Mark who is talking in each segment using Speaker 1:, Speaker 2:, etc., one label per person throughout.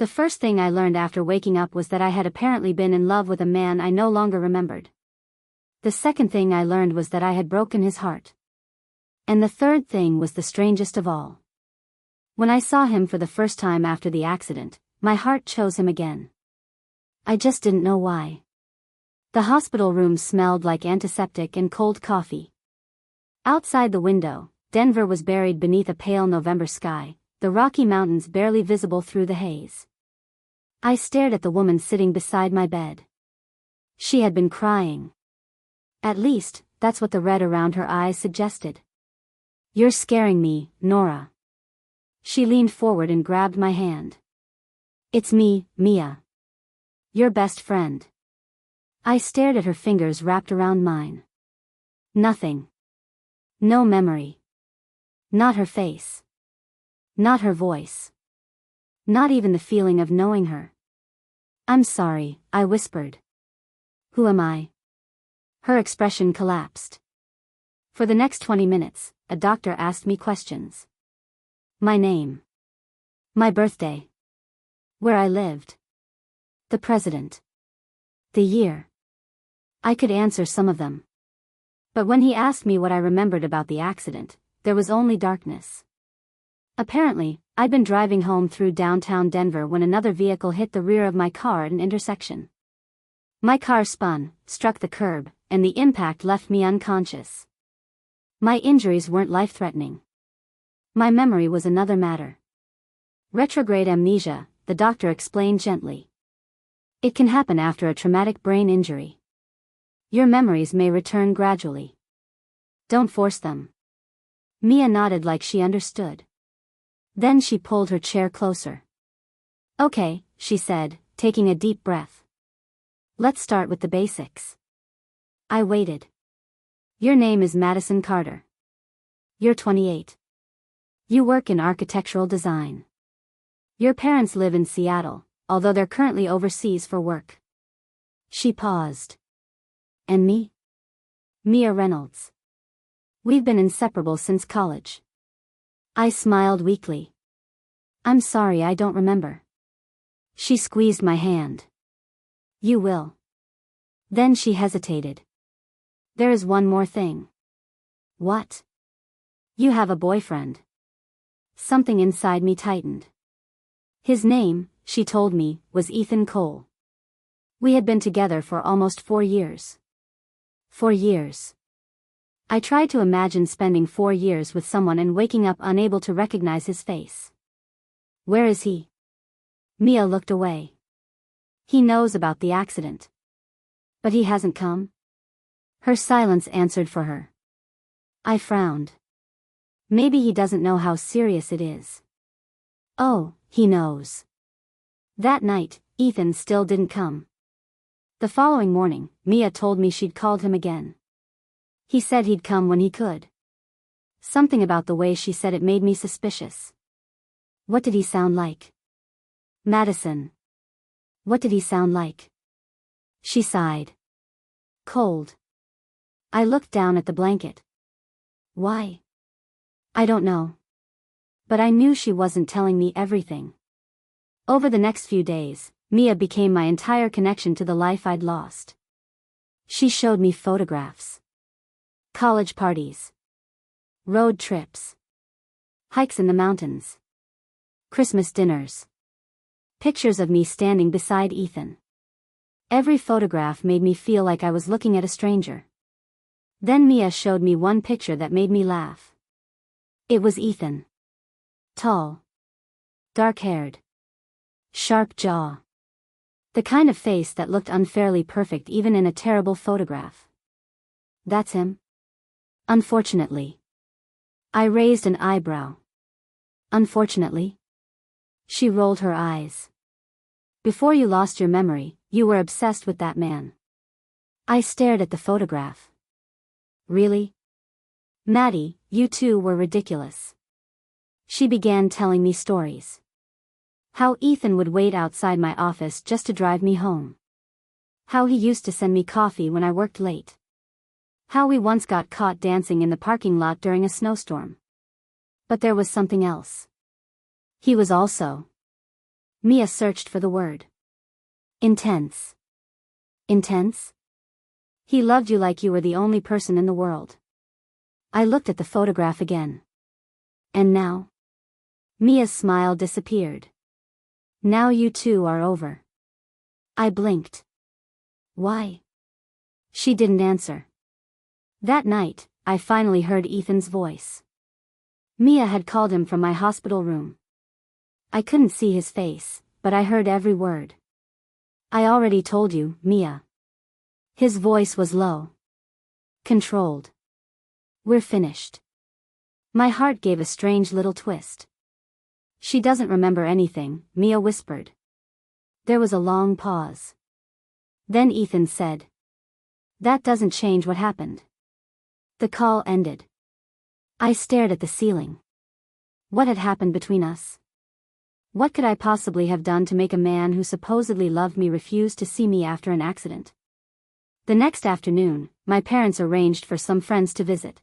Speaker 1: The first thing I learned after waking up was that I had apparently been in love with a man I no longer remembered. The second thing I learned was that I had broken his heart. And the third thing was the strangest of all. When I saw him for the first time after the accident, my heart chose him again. I just didn't know why. The hospital room smelled like antiseptic and cold coffee. Outside the window, Denver was buried beneath a pale November sky, the Rocky Mountains barely visible through the haze. I stared at the woman sitting beside my bed. She had been crying. At least, that's what the red around her eyes suggested. "You're scaring me, Nora." She leaned forward and grabbed my hand. "It's me, Mia. Your best friend." I stared at her fingers wrapped around mine. Nothing. No memory. Not her face. Not her voice. Not even the feeling of knowing her. "I'm sorry," I whispered. "Who am I?" Her expression collapsed. For the next 20 minutes, a doctor asked me questions. My name. My birthday. Where I lived. The president. The year. I could answer some of them. But when he asked me what I remembered about the accident, there was only darkness. Apparently, I'd been driving home through downtown Denver when another vehicle hit the rear of my car at an intersection. My car spun, struck the curb, and the impact left me unconscious. My injuries weren't life-threatening. My memory was another matter. Retrograde amnesia, the doctor explained gently. It can happen after a traumatic brain injury. Your memories may return gradually. Don't force them. Mia nodded like she understood. Then she pulled her chair closer. "Okay," she said, taking a deep breath. "Let's start with the basics." I waited. "Your name is Madison Carter. You're 28. You work in architectural design. Your parents live in Seattle, although they're currently overseas for work." She paused. "And me?" "Mia Reynolds. We've been inseparable since college." I smiled weakly. "I'm sorry, I don't remember." She squeezed my hand. "You will." Then she hesitated. "There is one more thing." "What?" "You have a boyfriend." Something inside me tightened. His name, she told me, was Ethan Cole. We had been together for almost 4 years. 4 years. I tried to imagine spending 4 years with someone and waking up unable to recognize his face. "Where is he?" Mia looked away. "He knows about the accident. But he hasn't come?" Her silence answered for her. I frowned. "Maybe he doesn't know how serious it is." "Oh, he knows." That night, Ethan still didn't come. The following morning, Mia told me she'd called him again. He said he'd come when he could. Something about the way she said it made me suspicious. What did he sound like? "Madison. What did he sound like?" She sighed. "Cold." I looked down at the blanket. "Why?" "I don't know." But I knew she wasn't telling me everything. Over the next few days, Mia became my entire connection to the life I'd lost. She showed me photographs. College parties. Road trips. Hikes in the mountains. Christmas dinners. Pictures of me standing beside Ethan. Every photograph made me feel like I was looking at a stranger. Then Mia showed me one picture that made me laugh. It was Ethan. Tall. Dark-haired. Sharp jaw. The kind of face that looked unfairly perfect even in a terrible photograph. "That's him?" "Unfortunately." I raised an eyebrow. "Unfortunately?" She rolled her eyes. "Before you lost your memory, you were obsessed with that man." I stared at the photograph. "Really?" "Maddie, you two were ridiculous." She began telling me stories. How Ethan would wait outside my office just to drive me home. How he used to send me coffee when I worked late. How we once got caught dancing in the parking lot during a snowstorm. But there was something else. He was also Mia searched for the word. Intense. Intense? He loved you like you were the only person in the world. I looked at the photograph again. And now? Mia's smile disappeared. Now you two are over. I blinked. Why? She didn't answer. That night, I finally heard Ethan's voice. Mia had called him from my hospital room. I couldn't see his face, but I heard every word. I already told you, Mia. His voice was low. Controlled. We're finished. My heart gave a strange little twist. She doesn't remember anything, Mia whispered. There was a long pause. Then Ethan said. That doesn't change what happened. The call ended. I stared at the ceiling. What had happened between us? What could I possibly have done to make a man who supposedly loved me refuse to see me after an accident? The next afternoon, my parents arranged for some friends to visit.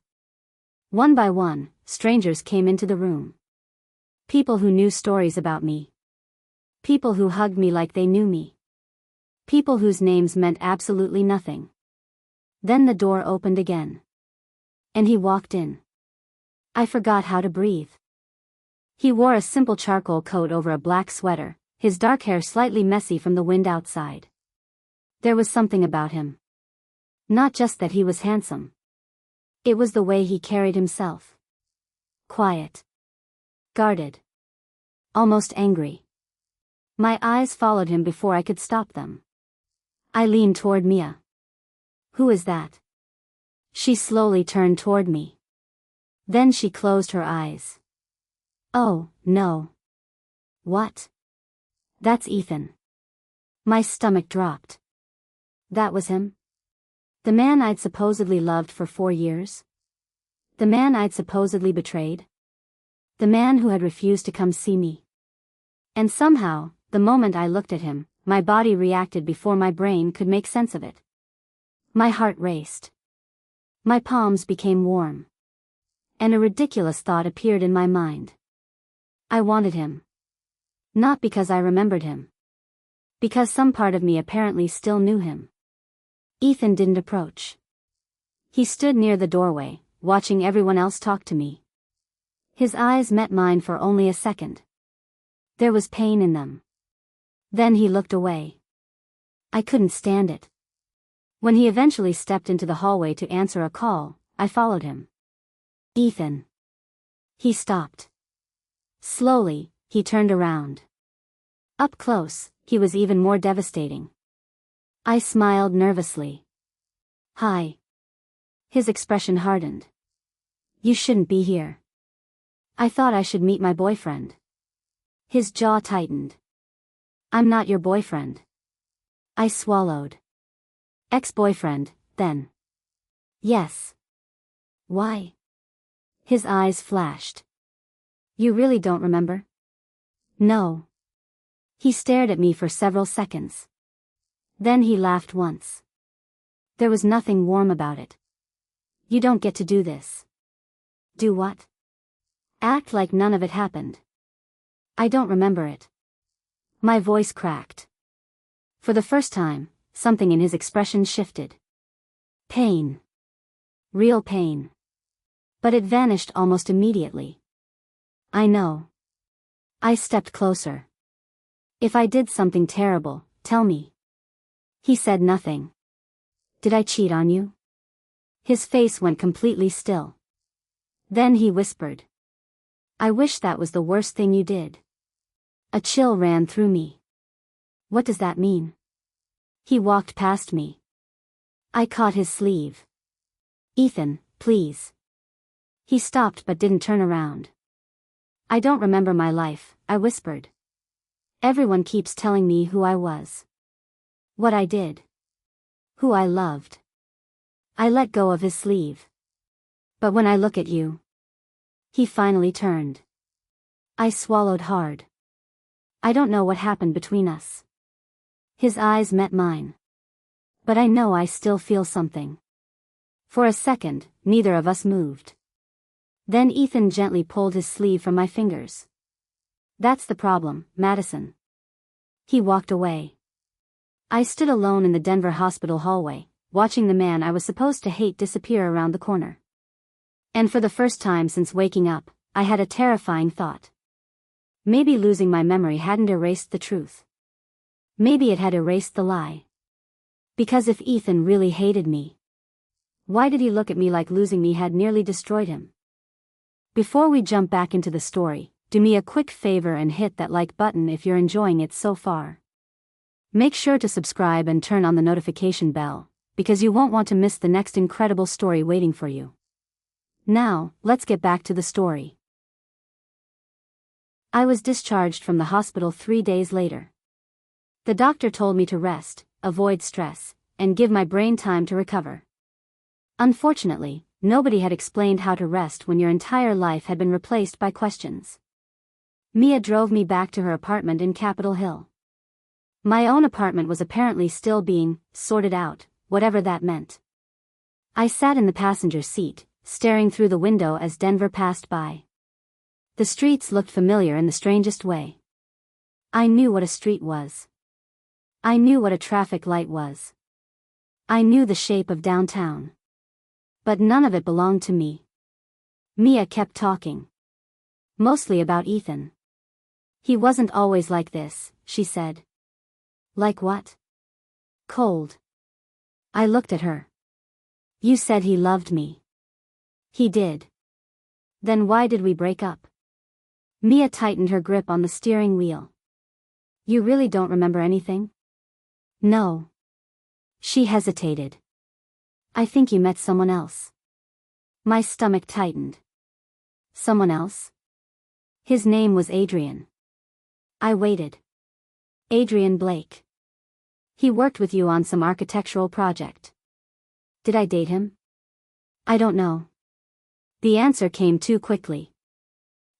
Speaker 1: One by one, strangers came into the room. People who knew stories about me. People who hugged me like they knew me. People whose names meant absolutely nothing. Then the door opened again. And he walked in. I forgot how to breathe. He wore a simple charcoal coat over a black sweater, his dark hair slightly messy from the wind outside. There was something about him. Not just that he was handsome. It was the way he carried himself. Quiet. Guarded. Almost angry. My eyes followed him before I could stop them. I leaned toward Mia. Who is that? She slowly turned toward me. Then she closed her eyes. Oh, no. What? That's Ethan. My stomach dropped. That was him? The man I'd supposedly loved for 4 years? The man I'd supposedly betrayed? The man who had refused to come see me? And somehow, the moment I looked at him, my body reacted before my brain could make sense of it. My heart raced. My palms became warm. And a ridiculous thought appeared in my mind. I wanted him. Not because I remembered him. Because some part of me apparently still knew him. Ethan didn't approach. He stood near the doorway, watching everyone else talk to me. His eyes met mine for only a second. There was pain in them. Then he looked away. I couldn't stand it. When he eventually stepped into the hallway to answer a call, I followed him. Ethan. He stopped. Slowly, he turned around. Up close, he was even more devastating. I smiled nervously. Hi. His expression hardened. You shouldn't be here. I thought I should meet my boyfriend. His jaw tightened. I'm not your boyfriend. I swallowed. Ex-boyfriend, then. Yes. Why? His eyes flashed. You really don't remember? No. He stared at me for several seconds. Then he laughed once. There was nothing warm about it. You don't get to do this. Do what? Act like none of it happened. I don't remember it. My voice cracked. For the first time, something in his expression shifted. Pain. Real pain. But it vanished almost immediately. I know. I stepped closer. If I did something terrible, tell me. He said nothing. Did I cheat on you? His face went completely still. Then he whispered. I wish that was the worst thing you did. A chill ran through me. What does that mean? He walked past me. I caught his sleeve. Ethan, please. He stopped but didn't turn around. I don't remember my life, I whispered. Everyone keeps telling me who I was. What I did. Who I loved. I let go of his sleeve. But when I look at you. He finally turned. I swallowed hard. I don't know what happened between us. His eyes met mine. But I know I still feel something. For a second, neither of us moved. Then Ethan gently pulled his sleeve from my fingers. That's the problem, Madison. He walked away. I stood alone in the Denver hospital hallway, watching the man I was supposed to hate disappear around the corner. And for the first time since waking up, I had a terrifying thought. Maybe losing my memory hadn't erased the truth. Maybe it had erased the lie. Because if Ethan really hated me, why did he look at me like losing me had nearly destroyed him? Before we jump back into the story, do me a quick favor and hit that like button if you're enjoying it so far. Make sure to subscribe and turn on the notification bell, because you won't want to miss the next incredible story waiting for you. Now, let's get back to the story. I was discharged from the hospital 3 days later. The doctor told me to rest, avoid stress, and give my brain time to recover. Unfortunately, nobody had explained how to rest when your entire life had been replaced by questions. Mia drove me back to her apartment in Capitol Hill. My own apartment was apparently still being sorted out, whatever that meant. I sat in the passenger seat, staring through the window as Denver passed by. The streets looked familiar in the strangest way. I knew what a street was. I knew what a traffic light was. I knew the shape of downtown. But none of it belonged to me. Mia kept talking. Mostly about Ethan. He wasn't always like this, she said. Like what? Cold. I looked at her. You said he loved me. He did. Then why did we break up? Mia tightened her grip on the steering wheel. You really don't remember anything? No. She hesitated. I think you met someone else. My stomach tightened. Someone else? His name was Adrian. I waited. Adrian Blake. He worked with you on some architectural project. Did I date him? I don't know. The answer came too quickly.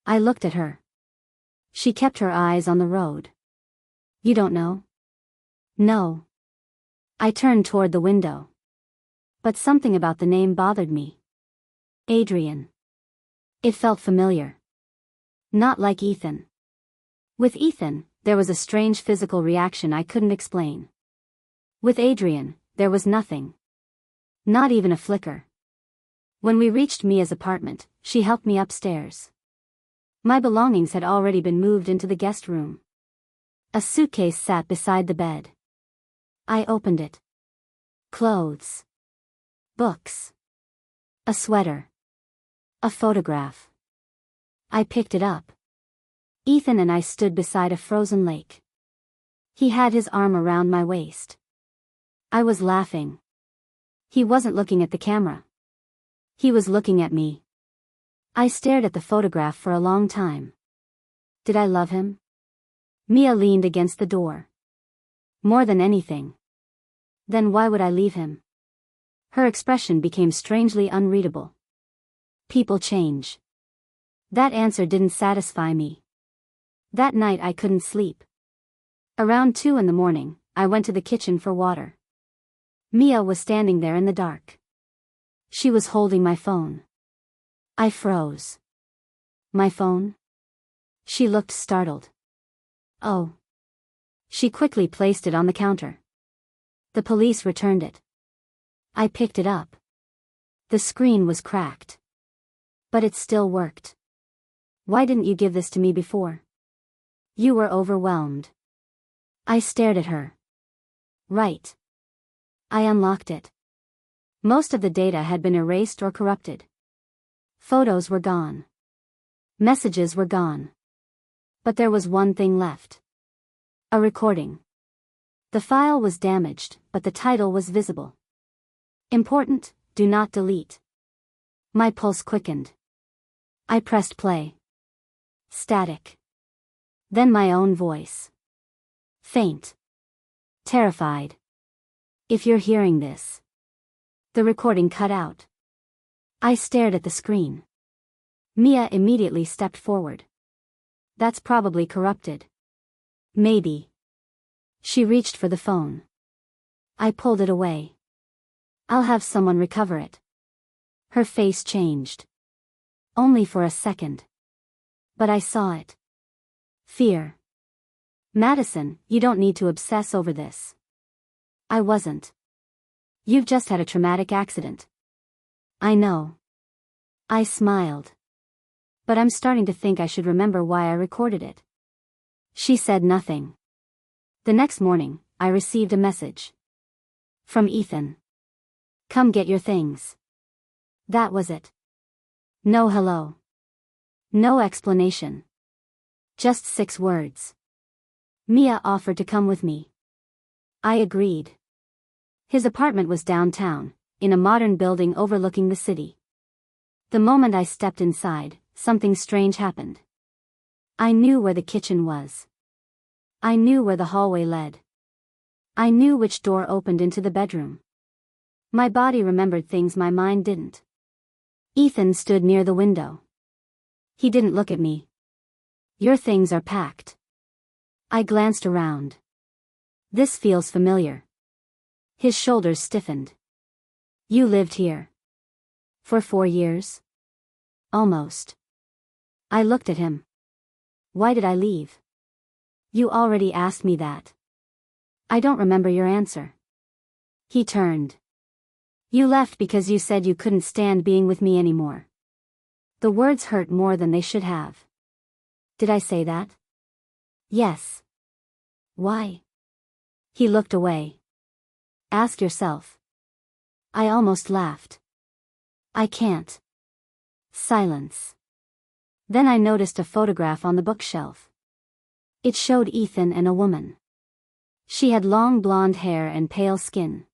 Speaker 1: I looked at her. She kept her eyes on the road. You don't know? No. I turned toward the window. But something about the name bothered me. Adrian. It felt familiar. Not like Ethan. With Ethan, there was a strange physical reaction I couldn't explain. With Adrian, there was nothing. Not even a flicker. When we reached Mia's apartment, she helped me upstairs. My belongings had already been moved into the guest room. A suitcase sat beside the bed. I opened it. Clothes. Books. A sweater. A photograph. I picked it up. Ethan and I stood beside a frozen lake. He had his arm around my waist. I was laughing. He wasn't looking at the camera. He was looking at me. I stared at the photograph for a long time. Did I love him? Mia leaned against the door. More than anything. Then why would I leave him? Her expression became strangely unreadable. People change. That answer didn't satisfy me. That night I couldn't sleep. Around 2 a.m, I went to the kitchen for water. Mia was standing there in the dark. She was holding my phone. I froze. My phone? She looked startled. Oh. She quickly placed it on the counter. The police returned it. I picked it up. The screen was cracked. But it still worked. Why didn't you give this to me before? You were overwhelmed. I stared at her. Right. I unlocked it. Most of the data had been erased or corrupted. Photos were gone. Messages were gone. But there was one thing left. A recording. The file was damaged, but the title was visible. Important, do not delete. My pulse quickened. I pressed play. Static. Then my own voice. Faint. Terrified. If you're hearing this. The recording cut out. I stared at the screen. Mia immediately stepped forward. That's probably corrupted. Maybe. She reached for the phone. I pulled it away. I'll have someone recover it. Her face changed. Only for a second. But I saw it. Fear. Madison, you don't need to obsess over this. I wasn't. You've just had a traumatic accident. I know. I smiled. But I'm starting to think I should remember why I recorded it. She said nothing. The next morning, I received a message. From Ethan. Come get your things. That was it. No hello. No explanation. Just 6 words. Mia offered to come with me. I agreed. His apartment was downtown, in a modern building overlooking the city. The moment I stepped inside, something strange happened. I knew where the kitchen was. I knew where the hallway led. I knew which door opened into the bedroom. My body remembered things my mind didn't. Ethan stood near the window. He didn't look at me. Your things are packed. I glanced around. This feels familiar. His shoulders stiffened. You lived here. For 4 years? Almost. I looked at him. Why did I leave? You already asked me that. I don't remember your answer. He turned. You left because you said you couldn't stand being with me anymore. The words hurt more than they should have. Did I say that? Yes. Why? He looked away. Ask yourself. I almost laughed. I can't. Silence. Then I noticed a photograph on the bookshelf. It showed Ethan and a woman. She had long blonde hair and pale skin.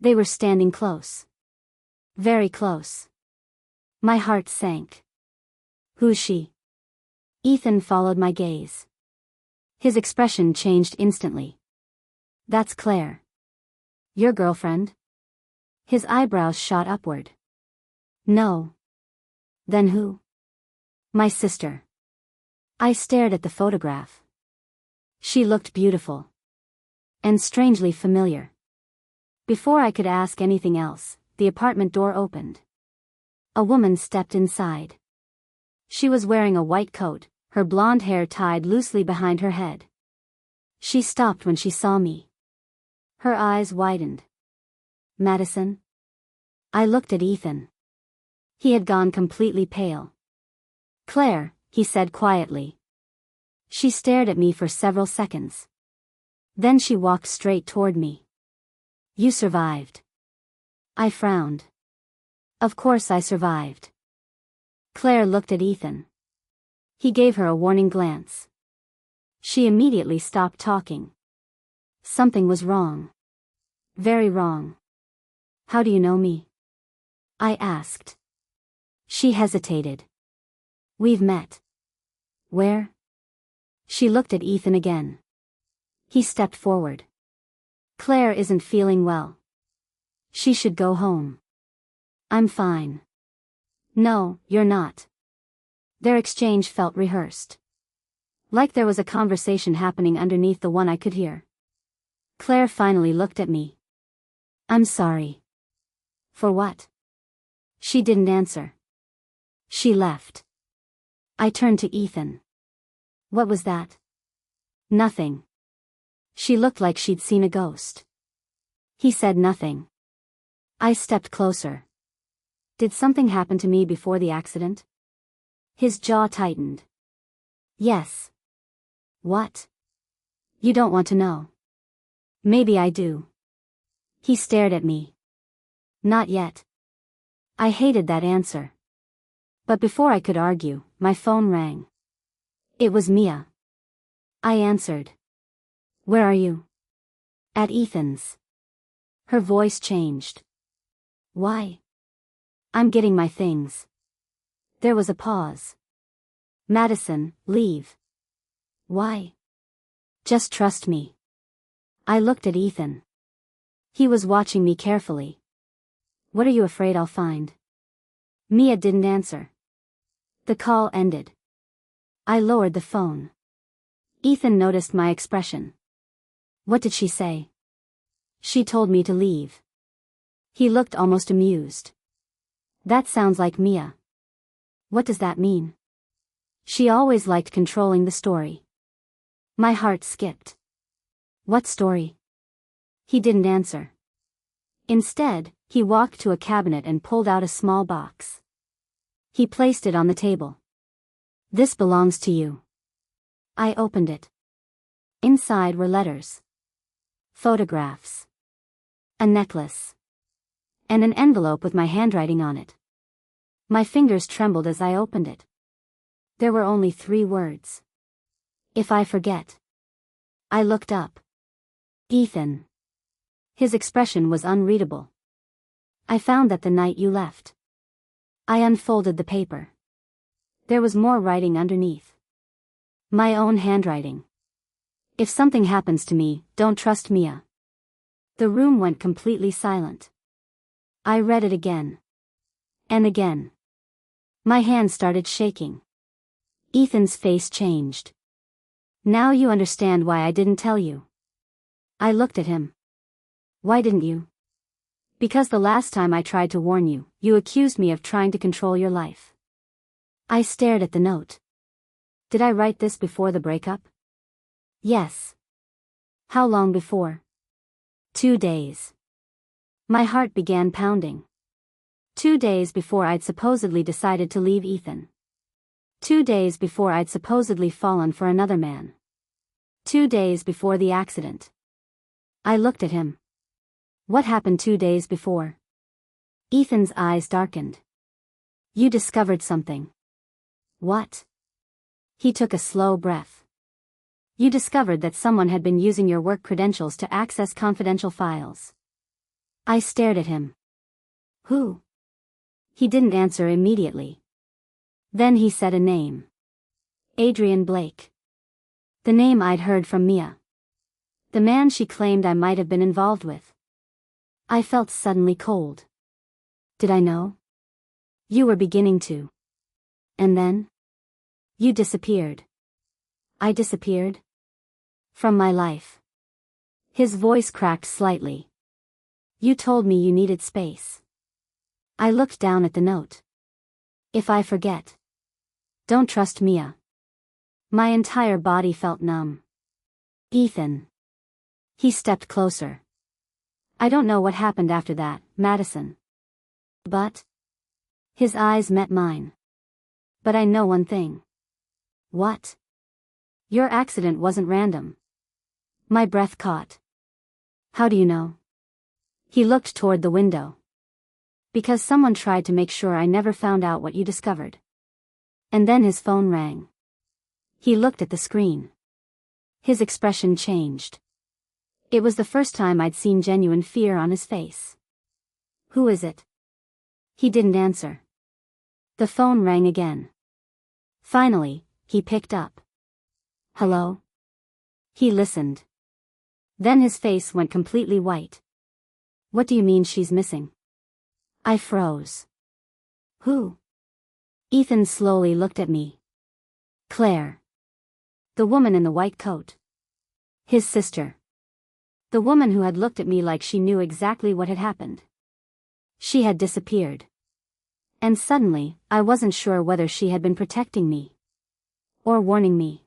Speaker 1: They were standing close. Very close. My heart sank. Who's she? Ethan followed my gaze. His expression changed instantly. That's Claire. Your girlfriend? His eyebrows shot upward. No. Then who? My sister. I stared at the photograph. She looked beautiful. And strangely familiar. Before I could ask anything else, the apartment door opened. A woman stepped inside. She was wearing a white coat, her blonde hair tied loosely behind her head. She stopped when she saw me. Her eyes widened. Madison? I looked at Ethan. He had gone completely pale. Claire, he said quietly. She stared at me for several seconds. Then she walked straight toward me. You survived. I frowned. Of course I survived. Claire looked at Ethan. He gave her a warning glance. She immediately stopped talking. Something was wrong. Very wrong. How do you know me? I asked. She hesitated. We've met. Where? She looked at Ethan again. He stepped forward. Claire isn't feeling well. She should go home. I'm fine. No, you're not. Their exchange felt rehearsed. Like there was a conversation happening underneath the one I could hear. Claire finally looked at me. I'm sorry. For what? She didn't answer. She left. I turned to Ethan. What was that? Nothing. She looked like she'd seen a ghost. He said nothing. I stepped closer. Did something happen to me before the accident? His jaw tightened. Yes. What? You don't want to know. Maybe I do. He stared at me. Not yet. I hated that answer. But before I could argue, my phone rang. It was Mia. I answered. Where are you? At Ethan's. Her voice changed. Why? I'm getting my things. There was a pause. Madison, leave. Why? Just trust me. I looked at Ethan. He was watching me carefully. What are you afraid I'll find? Mia didn't answer. The call ended. I lowered the phone. Ethan noticed my expression. What did she say? She told me to leave. He looked almost amused. That sounds like Mia. What does that mean? She always liked controlling the story. My heart skipped. What story? He didn't answer. Instead, he walked to a cabinet and pulled out a small box. He placed it on the table. This belongs to you. I opened it. Inside were letters, photographs, a necklace, and an envelope with my handwriting on it. My fingers trembled as I opened it. There were only 3 words. If I forget. I looked up. Ethan. His expression was unreadable. I found that the night you left. I unfolded the paper. There was more writing underneath. My own handwriting. If something happens to me, don't trust Mia. The room went completely silent. I read it again. And again. My hand started shaking. Ethan's face changed. Now you understand why I didn't tell you. I looked at him. Why didn't you? Because the last time I tried to warn you, you accused me of trying to control your life. I stared at the note. Did I write this before the breakup? Yes. How long before? 2 days. My heart began pounding. 2 days before I'd supposedly decided to leave Ethan. 2 days before I'd supposedly fallen for another man. 2 days before the accident. I looked at him. What happened 2 days before? Ethan's eyes darkened. You discovered something. What? He took a slow breath. You discovered that someone had been using your work credentials to access confidential files. I stared at him. Who? He didn't answer immediately. Then he said a name. Adrian Blake. The name I'd heard from Mia. The man she claimed I might have been involved with. I felt suddenly cold. Did I know? You were beginning to. And then? You disappeared. I disappeared? From my life. His voice cracked slightly. You told me you needed space. I looked down at the note. If I forget. Don't trust Mia. My entire body felt numb. Ethan. He stepped closer. I don't know what happened after that, Madison. But? His eyes met mine. But I know one thing. What? Your accident wasn't random. My breath caught. How do you know? He looked toward the window. Because someone tried to make sure I never found out what you discovered. And then his phone rang. He looked at the screen. His expression changed. It was the first time I'd seen genuine fear on his face. Who is it? He didn't answer. The phone rang again. Finally, he picked up. Hello? He listened. Then his face went completely white. What do you mean she's missing? I froze. Who? Ethan slowly looked at me. Claire. The woman in the white coat. His sister. The woman who had looked at me like she knew exactly what had happened. She had disappeared. And suddenly, I wasn't sure whether she had been protecting me. Or warning me.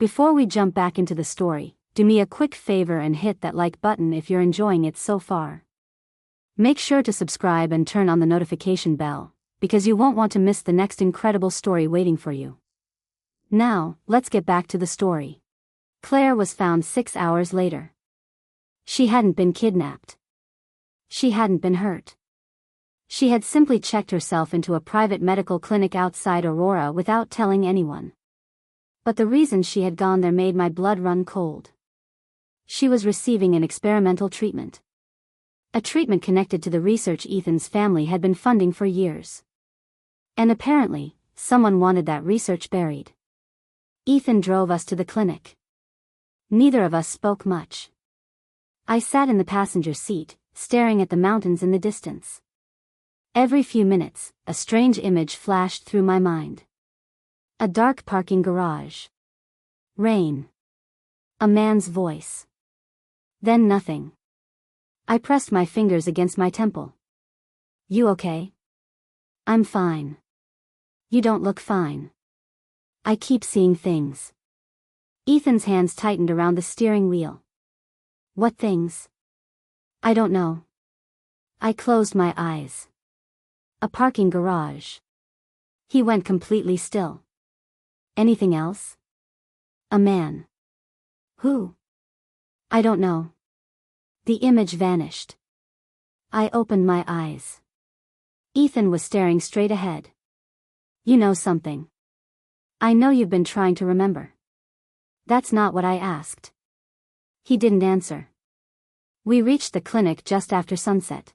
Speaker 1: Before we jump back into the story, do me a quick favor and hit that like button if you're enjoying it so far. Make sure to subscribe and turn on the notification bell, because you won't want to miss the next incredible story waiting for you. Now, let's get back to the story. Claire was found 6 hours later. She hadn't been kidnapped. She hadn't been hurt. She had simply checked herself into a private medical clinic outside Aurora without telling anyone. But the reason she had gone there made my blood run cold. She was receiving an experimental treatment. A treatment connected to the research Ethan's family had been funding for years. And apparently, someone wanted that research buried. Ethan drove us to the clinic. Neither of us spoke much. I sat in the passenger seat, staring at the mountains in the distance. Every few minutes, a strange image flashed through my mind. A dark parking garage. Rain. A man's voice. Then nothing. I pressed my fingers against my temple. You okay? I'm fine. You don't look fine. I keep seeing things. Ethan's hands tightened around the steering wheel. What things? I don't know. I closed my eyes. A parking garage. He went completely still. Anything else? A man. Who? I don't know. The image vanished. I opened my eyes. Ethan was staring straight ahead. You know something. I know you've been trying to remember. That's not what I asked. He didn't answer. We reached the clinic just after sunset.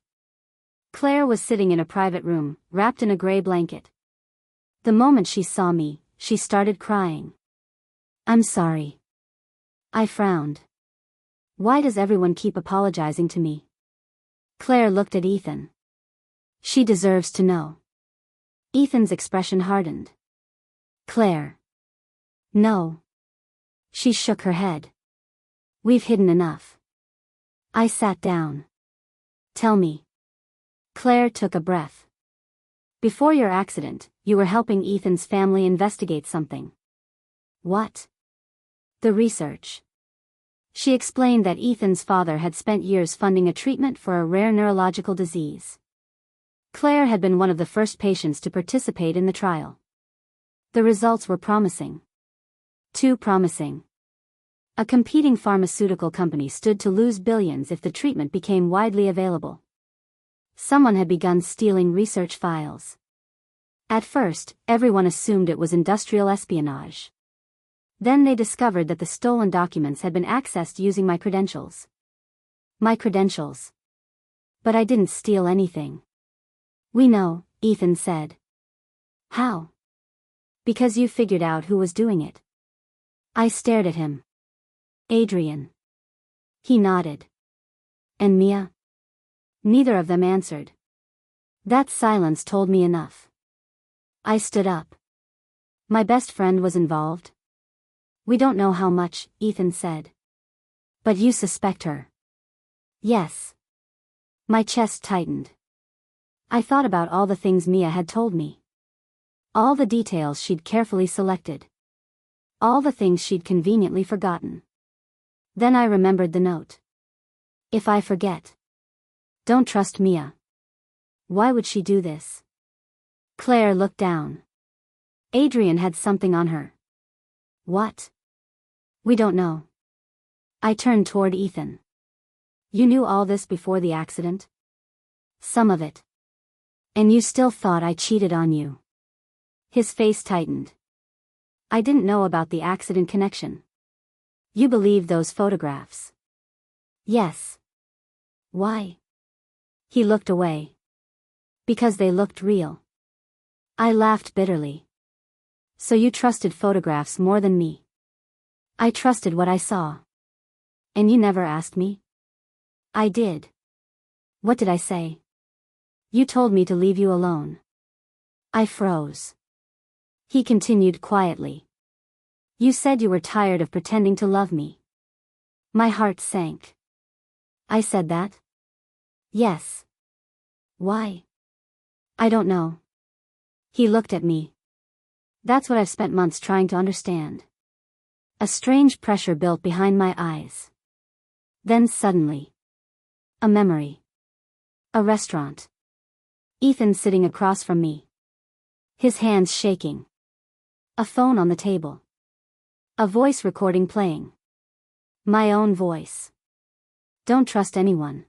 Speaker 1: Claire was sitting in a private room, wrapped in a gray blanket. The moment she saw me, she started crying. I'm sorry. I frowned. Why does everyone keep apologizing to me? Claire looked at Ethan. She deserves to know. Ethan's expression hardened. Claire. No. She shook her head. We've hidden enough. I sat down. Tell me. Claire took a breath. Before your accident, you were helping Ethan's family investigate something. What? The research. She explained that Ethan's father had spent years funding a treatment for a rare neurological disease. Claire had been one of the first patients to participate in the trial. The results were promising. Too promising. A competing pharmaceutical company stood to lose billions if the treatment became widely available. Someone had begun stealing research files. At first, everyone assumed it was industrial espionage. Then they discovered that the stolen documents had been accessed using my credentials. My credentials. But I didn't steal anything. We know, Ethan said. How? Because you figured out who was doing it. I stared at him. Adrian. He nodded. And Mia? Neither of them answered. That silence told me enough. I stood up. My best friend was involved. We don't know how much, Ethan said. But you suspect her. Yes. My chest tightened. I thought about all the things Mia had told me. All the details she'd carefully selected. All the things she'd conveniently forgotten. Then I remembered the note. If I forget. Don't trust Mia. Why would she do this? Claire looked down. Adrian had something on her. What? We don't know. I turned toward Ethan. You knew all this before the accident? Some of it. And you still thought I cheated on you. His face tightened. I didn't know about the accident connection. You believed those photographs? Yes. Why? He looked away. Because they looked real. I laughed bitterly. So you trusted photographs more than me. I trusted what I saw. And you never asked me? I did. What did I say? You told me to leave you alone. I froze. He continued quietly. You said you were tired of pretending to love me. My heart sank. I said that? Yes. Why? I don't know. He looked at me. That's what I've spent months trying to understand. A strange pressure built behind my eyes. Then suddenly. A memory. A restaurant. Ethan sitting across from me. His hands shaking. A phone on the table. A voice recording playing. My own voice. Don't trust anyone.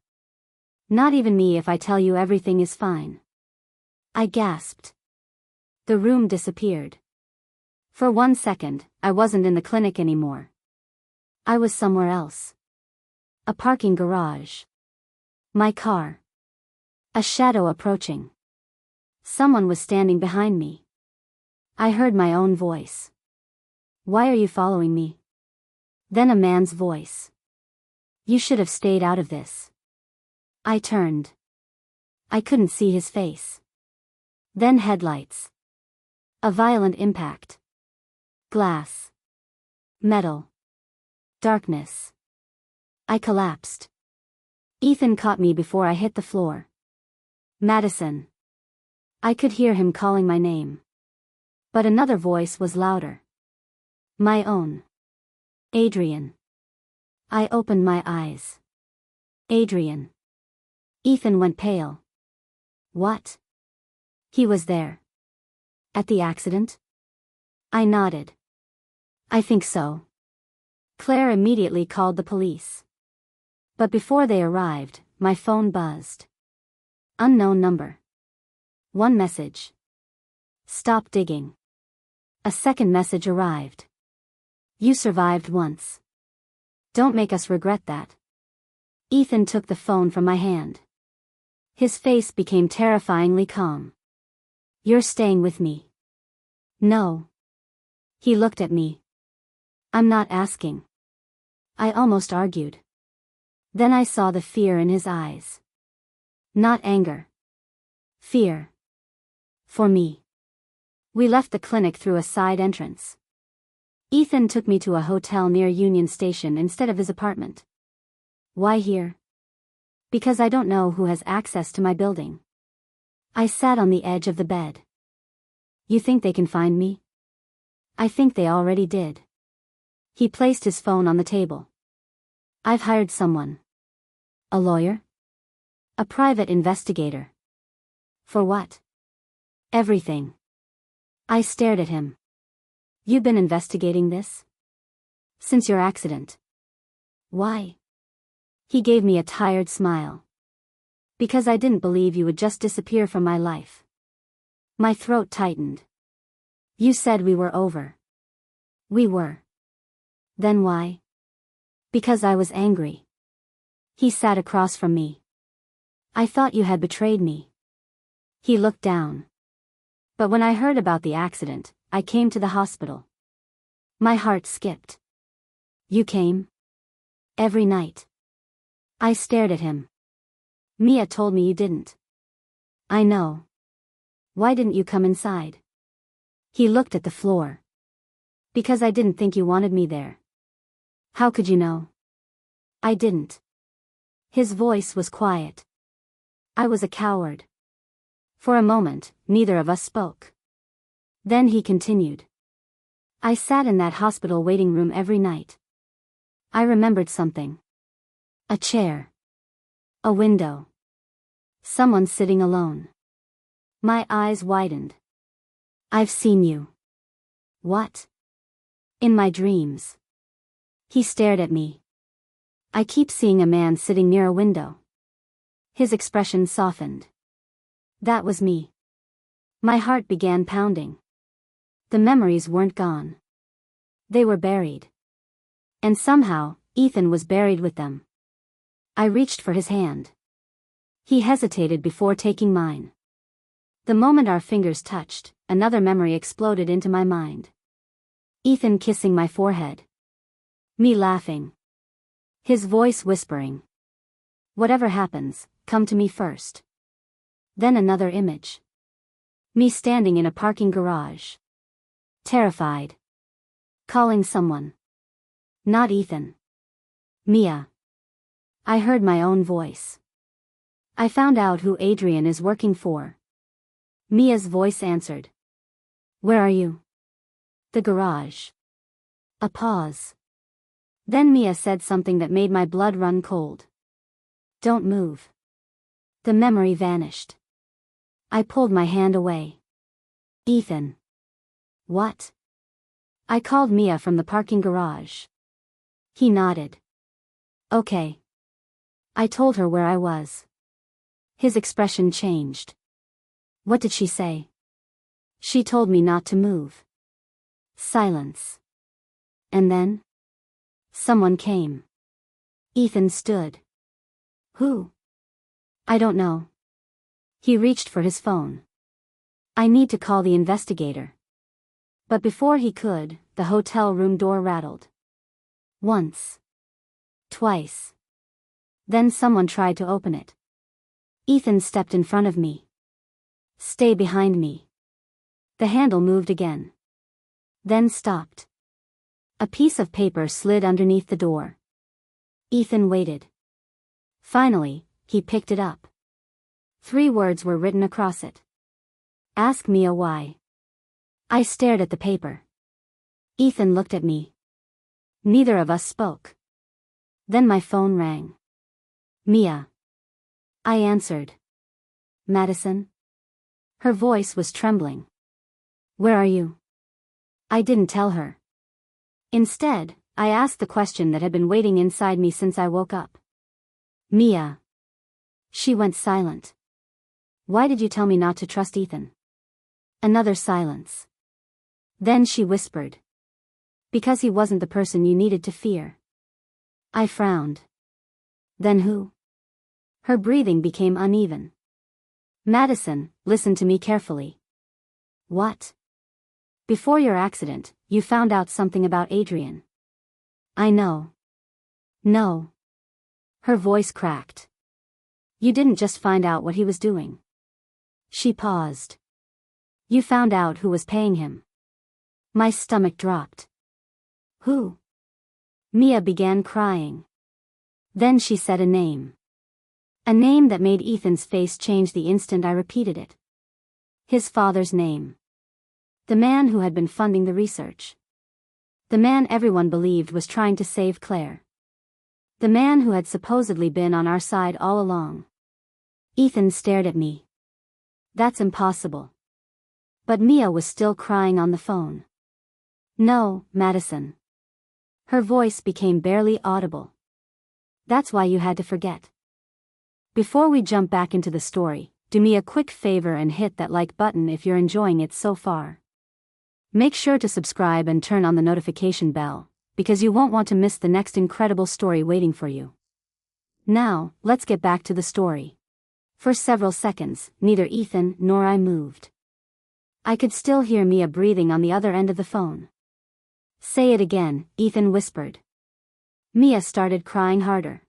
Speaker 1: Not even me if I tell you everything is fine. I gasped. The room disappeared. For 1 second, I wasn't in the clinic anymore. I was somewhere else. A parking garage. My car. A shadow approaching. Someone was standing behind me. I heard my own voice. Why are you following me? Then a man's voice. You should have stayed out of this. I turned. I couldn't see his face. Then headlights. A violent impact. Glass. Metal. Darkness. I collapsed. Ethan caught me before I hit the floor. Madison. I could hear him calling my name. But another voice was louder. My own. Adrian. I opened my eyes. Adrian. Ethan went pale. What? He was there. At the accident? I nodded. I think so. Claire immediately called the police. But before they arrived, my phone buzzed. Unknown number. One message. Stop digging. A second message arrived. You survived once. Don't make us regret that. Ethan took the phone from my hand. His face became terrifyingly calm. You're staying with me. No. He looked at me. I'm not asking. I almost argued. Then I saw the fear in his eyes. Not anger. Fear. For me. We left the clinic through a side entrance. Ethan took me to a hotel near Union Station instead of his apartment. Why here? Because I don't know who has access to my building. I sat on the edge of the bed. You think they can find me? I think they already did. He placed his phone on the table. I've hired someone. A lawyer? A private investigator. For what? Everything. I stared at him. You've been investigating this? Since your accident. Why? He gave me a tired smile. Because I didn't believe you would just disappear from my life. My throat tightened. You said we were over. We were. Then why? Because I was angry. He sat across from me. I thought you had betrayed me. He looked down. But when I heard about the accident, I came to the hospital. My heart skipped. You came? Every night. I stared at him. Mia told me you didn't. I know. Why didn't you come inside? He looked at the floor. Because I didn't think you wanted me there. How could you know? I didn't. His voice was quiet. I was a coward. For a moment, neither of us spoke. Then he continued. I sat in that hospital waiting room every night. I remembered something. A chair. A window. Someone sitting alone. My eyes widened. I've seen you. What? In my dreams. He stared at me. I keep seeing a man sitting near a window. His expression softened. That was me. My heart began pounding. The memories weren't gone. They were buried. And somehow, Ethan was buried with them. I reached for his hand. He hesitated before taking mine. The moment our fingers touched, another memory exploded into my mind. Ethan kissing my forehead. Me laughing. His voice whispering. Whatever happens, come to me first. Then another image. Me standing in a parking garage. Terrified. Calling someone. Not Ethan. Mia. I heard my own voice. I found out who Adrian is working for. Mia's voice answered. Where are you? The garage. A pause. Then Mia said something that made my blood run cold. Don't move. The memory vanished. I pulled my hand away. Ethan. What? I called Mia from the parking garage. He nodded. Okay. I told her where I was. His expression changed. What did she say? She told me not to move. Silence. And then? Someone came. Ethan stood. Who? I don't know. He reached for his phone. I need to call the investigator. But before he could, the hotel room door rattled. Once. Twice. Then someone tried to open it. Ethan stepped in front of me. Stay behind me. The handle moved again. Then stopped. A piece of paper slid underneath the door. Ethan waited. Finally, he picked it up. 3 words were written across it. Ask Mia why. I stared at the paper. Ethan looked at me. Neither of us spoke. Then my phone rang. Mia. I answered. Madison? Her voice was trembling. Where are you? I didn't tell her. Instead, I asked the question that had been waiting inside me since I woke up. Mia. She went silent. Why did you tell me not to trust Ethan? Another silence. Then she whispered. Because he wasn't the person you needed to fear. I frowned. Then who? Her breathing became uneven. Madison, listen to me carefully. What? Before your accident, you found out something about Adrian. I know. No. Her voice cracked. You didn't just find out what he was doing. She paused. You found out who was paying him. My stomach dropped. Who? Mia began crying. Then she said a name. A name that made Ethan's face change the instant I repeated it. His father's name. The man who had been funding the research. The man everyone believed was trying to save Claire. The man who had supposedly been on our side all along. Ethan stared at me. That's impossible. But Mia was still crying on the phone. No, Madison. Her voice became barely audible. That's why you had to forget. Before we jump back into the story, do me a quick favor and hit that like button if you're enjoying it so far. Make sure to subscribe and turn on the notification bell, because you won't want to miss the next incredible story waiting for you. Now, let's get back to the story. For several seconds, neither Ethan nor I moved. I could still hear Mia breathing on the other end of the phone. Say it again, Ethan whispered. Mia started crying harder.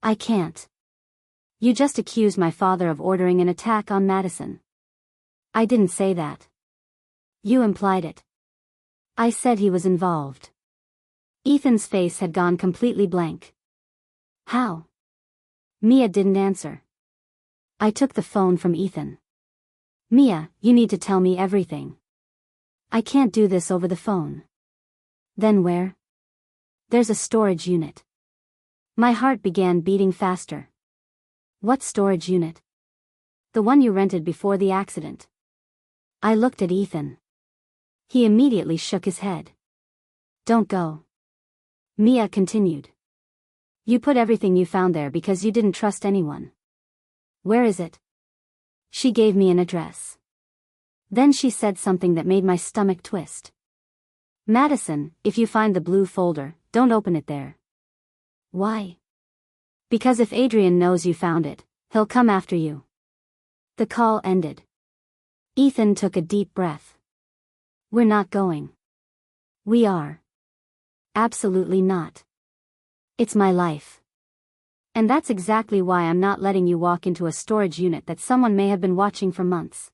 Speaker 1: I can't. You just accused my father of ordering an attack on Madison. I didn't say that. You implied it. I said he was involved. Ethan's face had gone completely blank. How? Mia didn't answer. I took the phone from Ethan. Mia, you need to tell me everything. I can't do this over the phone. Then where? There's a storage unit. My heart began beating faster. What storage unit? The one you rented before the accident. I looked at Ethan. He immediately shook his head. Don't go. Mia continued. You put everything you found there because you didn't trust anyone. Where is it? She gave me an address. Then she said something that made my stomach twist. Madison, if you find the blue folder, don't open it there. Why? Because if Adrian knows you found it, he'll come after you. The call ended. Ethan took a deep breath. We're not going. We are. Absolutely not. It's my life. And that's exactly why I'm not letting you walk into a storage unit that someone may have been watching for months.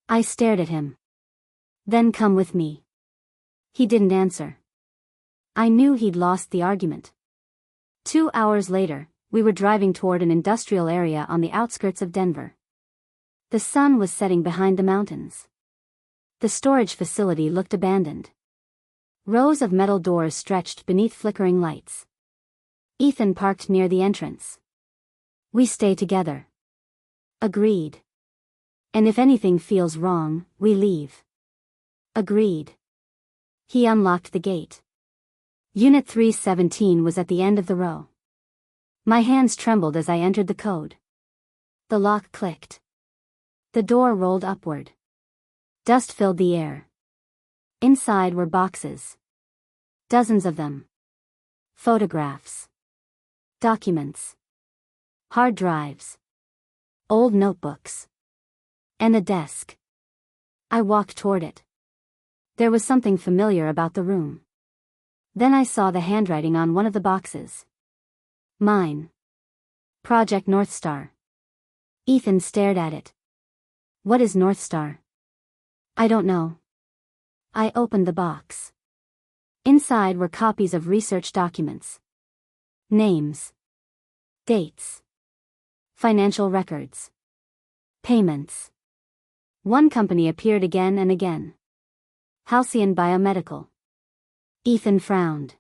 Speaker 1: I stared at him. Then come with me. He didn't answer. I knew he'd lost the argument. 2 hours later, we were driving toward an industrial area on the outskirts of Denver. The sun was setting behind the mountains. The storage facility looked abandoned. Rows of metal doors stretched beneath flickering lights. Ethan parked near the entrance. We stay together. Agreed. And if anything feels wrong, we leave. Agreed. He unlocked the gate. Unit 317 was at the end of the row. My hands trembled as I entered the code. The lock clicked. The door rolled upward. Dust filled the air. Inside were boxes. Dozens of them. Photographs. Documents. Hard drives. Old notebooks. And a desk. I walked toward it. There was something familiar about the room. Then I saw the handwriting on one of the boxes. Mine. Project North Star. Ethan stared at it. What is North Star? I don't know. I opened the box. Inside were copies of research documents. Names. Dates. Financial records. Payments. One company appeared again and again. Halcyon Biomedical. Ethan frowned.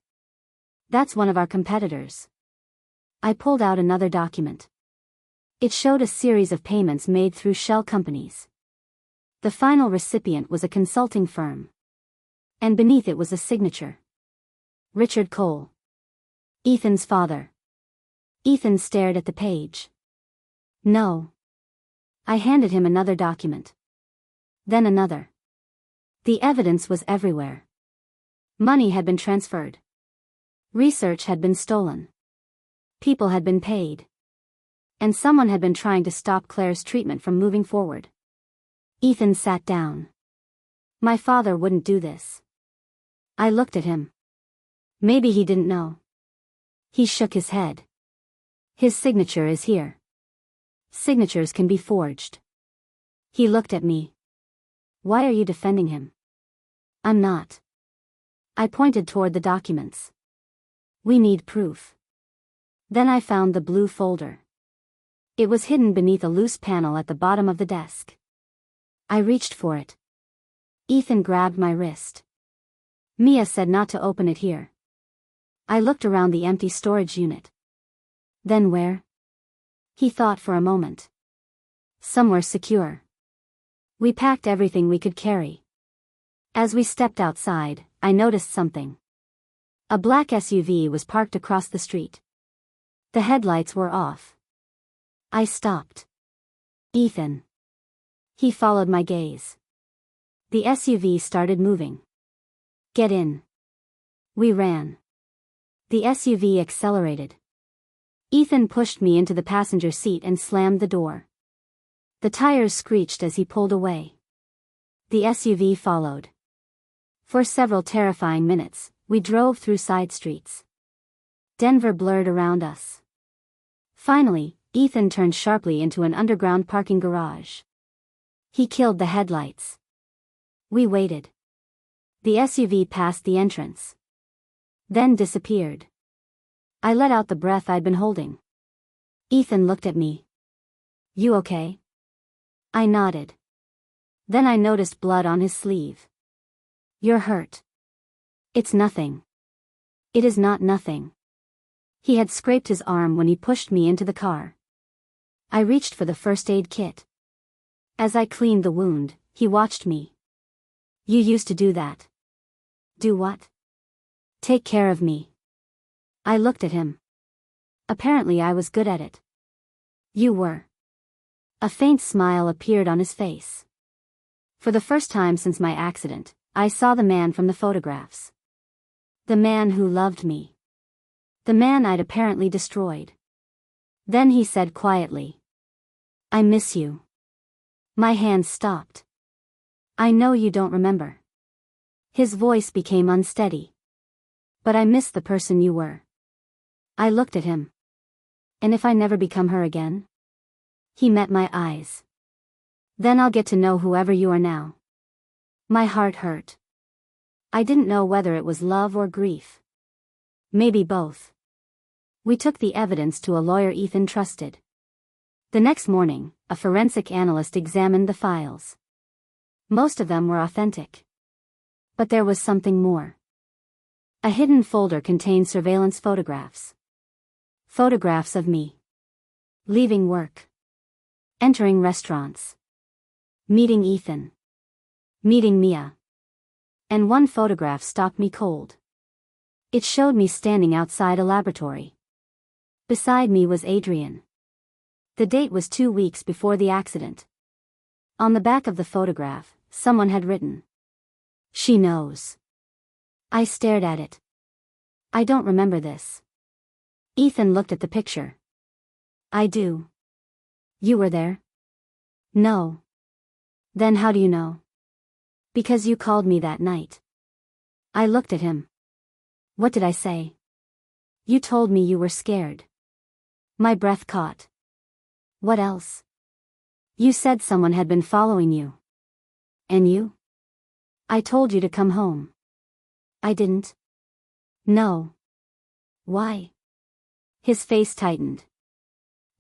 Speaker 1: That's one of our competitors. I pulled out another document. It showed a series of payments made through shell companies. The final recipient was a consulting firm. And beneath it was a signature. Richard Cole. Ethan's father. Ethan stared at the page. No. I handed him another document. Then another. The evidence was everywhere. Money had been transferred. Research had been stolen. People had been paid. And someone had been trying to stop Claire's treatment from moving forward. Ethan sat down. My father wouldn't do this. I looked at him. Maybe he didn't know. He shook his head. His signature is here. Signatures can be forged. He looked at me. Why are you defending him? I'm not. I pointed toward the documents. We need proof. Then I found the blue folder. It was hidden beneath a loose panel at the bottom of the desk. I reached for it. Ethan grabbed my wrist. Mia said not to open it here. I looked around the empty storage unit. Then where? He thought for a moment. Somewhere secure. We packed everything we could carry. As we stepped outside, I noticed something. A black SUV was parked across the street. The headlights were off. I stopped. Ethan. He followed my gaze. The SUV started moving. Get in. We ran. The SUV accelerated. Ethan pushed me into the passenger seat and slammed the door. The tires screeched as he pulled away. The SUV followed. For several terrifying minutes, we drove through side streets. Denver blurred around us. Finally, Ethan turned sharply into an underground parking garage. He killed the headlights. We waited. The SUV passed the entrance. Then disappeared. I let out the breath I'd been holding. Ethan looked at me. You okay? I nodded. Then I noticed blood on his sleeve. You're hurt. It's nothing. It is not nothing. He had scraped his arm when he pushed me into the car. I reached for the first aid kit. As I cleaned the wound, he watched me. You used to do that. Do what? Take care of me. I looked at him. Apparently I was good at it. You were. A faint smile appeared on his face. For the first time since my accident, I saw the man from the photographs. The man who loved me. The man I'd apparently destroyed. Then he said quietly. I miss you. My hands stopped. I know you don't remember. His voice became unsteady. But I miss the person you were. I looked at him. And if I never become her again? He met my eyes. Then I'll get to know whoever you are now. My heart hurt. I didn't know whether it was love or grief. Maybe both. We took the evidence to a lawyer Ethan trusted. The next morning, a forensic analyst examined the files. Most of them were authentic. But there was something more. A hidden folder contained surveillance photographs. Photographs of me. Leaving work. Entering restaurants. Meeting Ethan. Meeting Mia. And one photograph stopped me cold. It showed me standing outside a laboratory. Beside me was Adrian. The date was 2 weeks before the accident. On the back of the photograph, someone had written. She knows. I stared at it. I don't remember this. Ethan looked at the picture. I do. You were there? No. Then how do you know? Because you called me that night. I looked at him. What did I say? You told me you were scared. My breath caught. What else? You said someone had been following you. And you? I told you to come home. I didn't. No. Why? His face tightened.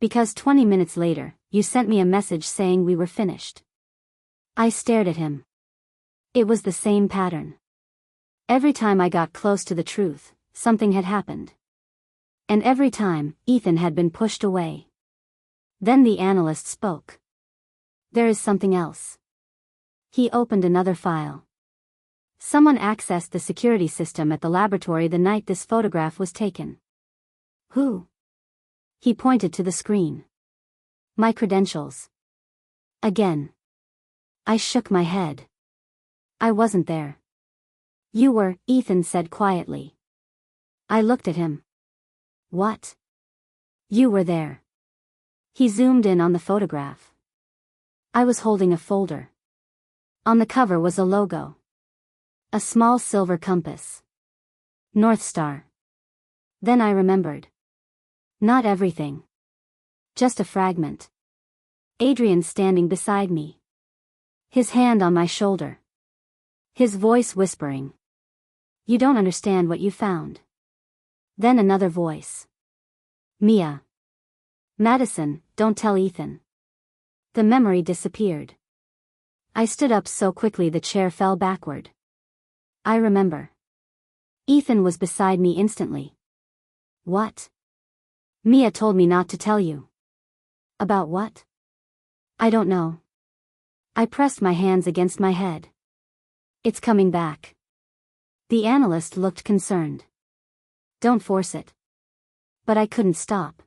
Speaker 1: Because 20 minutes later, you sent me a message saying we were finished. I stared at him. It was the same pattern. Every time I got close to the truth, something had happened. And every time, Ethan had been pushed away. Then the analyst spoke. There is something else. He opened another file. Someone accessed the security system at the laboratory the night this photograph was taken. Who? He pointed to the screen. My credentials. Again. I shook my head. I wasn't there. You were, Ethan said quietly. I looked at him. What? You were there. He zoomed in on the photograph. I was holding a folder. On the cover was a logo. A small silver compass. North Star. Then I remembered. Not everything. Just a fragment. Adrian standing beside me. His hand on my shoulder. His voice whispering. You don't understand what you found. Then another voice. Mia. Madison, don't tell Ethan. The memory disappeared. I stood up so quickly the chair fell backward. I remember. Ethan was beside me instantly. What? Mia told me not to tell you. About what? I don't know. I pressed my hands against my head. It's coming back. The analyst looked concerned. Don't force it. But I couldn't stop.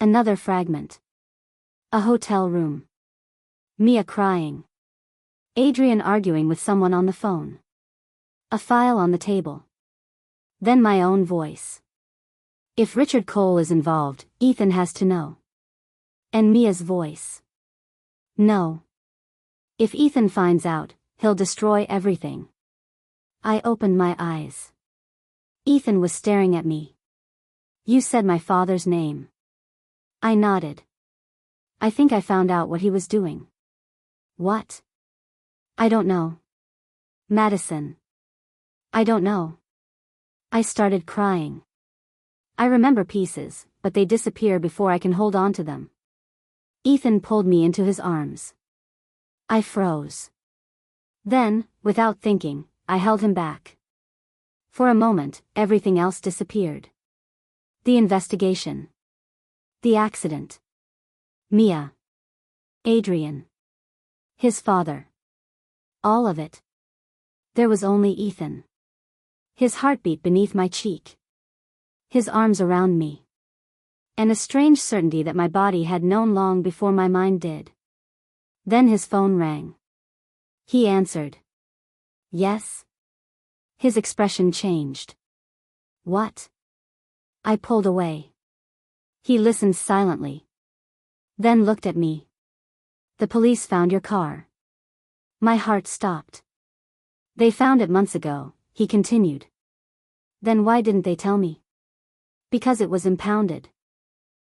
Speaker 1: Another fragment. A hotel room. Mia crying. Adrian arguing with someone on the phone. A file on the table. Then my own voice. If Richard Cole is involved, Ethan has to know. And Mia's voice. No. If Ethan finds out, he'll destroy everything. I opened my eyes. Ethan was staring at me. You said my father's name. I nodded. I think I found out what he was doing. What? I don't know. Madison. I don't know. I started crying. I remember pieces, but they disappear before I can hold on to them. Ethan pulled me into his arms. I froze. Then, without thinking, I held him back. For a moment, everything else disappeared. The investigation. The accident. Mia. Adrian. His father. All of it. There was only Ethan. His heartbeat beneath my cheek. His arms around me. And a strange certainty that my body had known long before my mind did. Then his phone rang. He answered. Yes? His expression changed. What? I pulled away. He listened silently. Then looked at me. The police found your car. My heart stopped. They found it months ago, he continued. Then why didn't they tell me? Because it was impounded.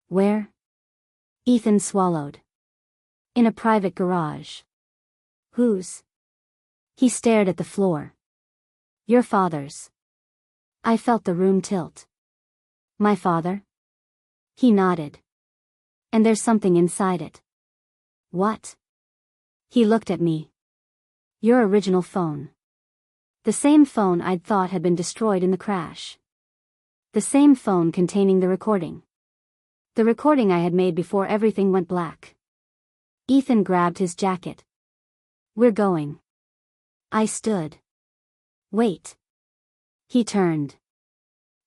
Speaker 1: Where? Ethan swallowed. In a private garage. Whose? He stared at the floor. Your father's. I felt the room tilt. My father? He nodded. And there's something inside it. What? He looked at me. Your original phone. The same phone I'd thought had been destroyed in the crash. The same phone containing the recording. The recording I had made before everything went black. Ethan grabbed his jacket. We're going. I stood. Wait. He turned.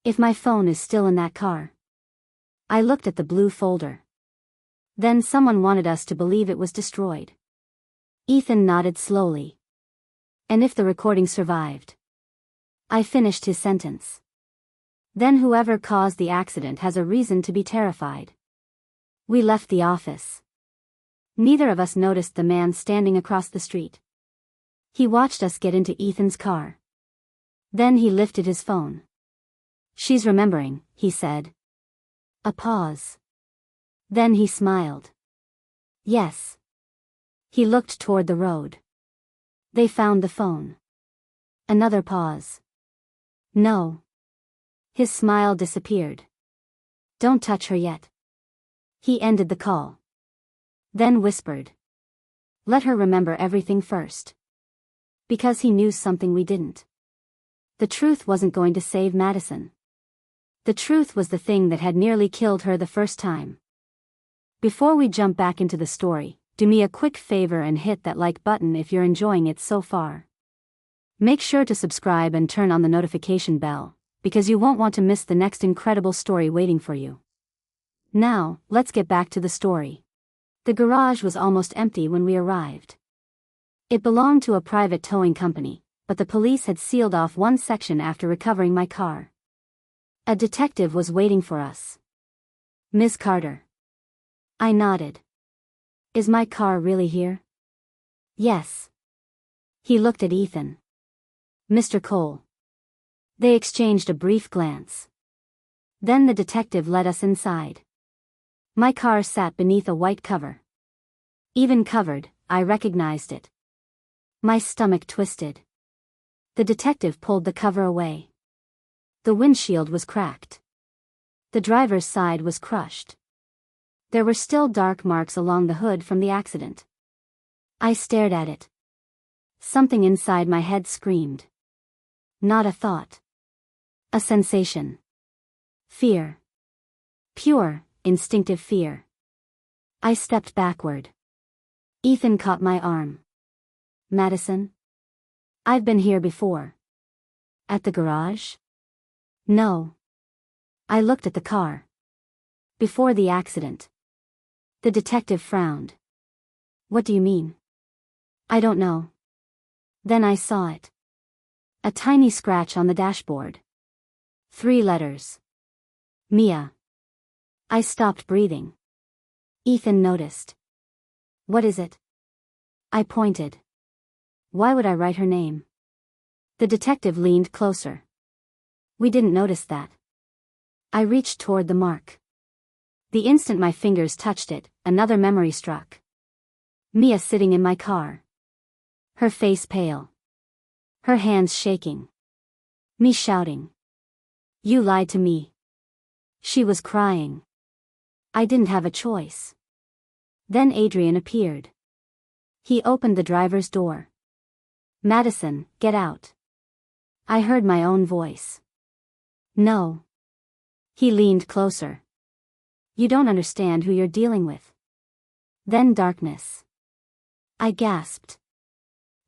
Speaker 1: If my phone is still in that car. I looked at the blue folder. Then someone wanted us to believe it was destroyed. Ethan nodded slowly. And if the recording survived? I finished his sentence. Then whoever caused the accident has a reason to be terrified. We left the office. Neither of us noticed the man standing across the street. He watched us get into Ethan's car. Then he lifted his phone. She's remembering, he said. A pause. Then he smiled. Yes. He looked toward the road. They found the phone. Another pause. No. His smile disappeared. Don't touch her yet. He ended the call. Then whispered. Let her remember everything first. Because he knew something we didn't. The truth wasn't going to save Madison. The truth was the thing that had nearly killed her the first time. Before we jump back into the story, do me a quick favor and hit that like button if you're enjoying it so far. Make sure to subscribe and turn on the notification bell, because you won't want to miss the next incredible story waiting for you. Now, let's get back to the story. The garage was almost empty when we arrived. It belonged to a private towing company, but the police had sealed off one section after recovering my car. A detective was waiting for us. "Ms. Carter." I nodded. "Is my car really here?" "Yes." He looked at Ethan. "Mr. Cole." They exchanged a brief glance. Then the detective led us inside. My car sat beneath a white cover. Even covered, I recognized it. My stomach twisted. The detective pulled the cover away. The windshield was cracked. The driver's side was crushed. There were still dark marks along the hood from the accident. I stared at it. Something inside my head screamed. Not a thought. A sensation. Fear. Pure, instinctive fear. I stepped backward. Ethan caught my arm. "Madison? I've been here before." "At the garage?" "No." I looked at the car. "Before the accident." The detective frowned. "What do you mean?" "I don't know." Then I saw it. A tiny scratch on the dashboard. 3 letters. Mia. I stopped breathing. Ethan noticed. "What is it?" I pointed. "Why would I write her name?" The detective leaned closer. "We didn't notice that." I reached toward the mark. The instant my fingers touched it, another memory struck. Mia sitting in my car. Her face pale. Her hands shaking. Me shouting. "You lied to me." She was crying. I didn't have a choice. Then Adrian appeared. He opened the driver's door. "Madison, get out." I heard my own voice. "No." He leaned closer. "You don't understand who you're dealing with." Then darkness. I gasped.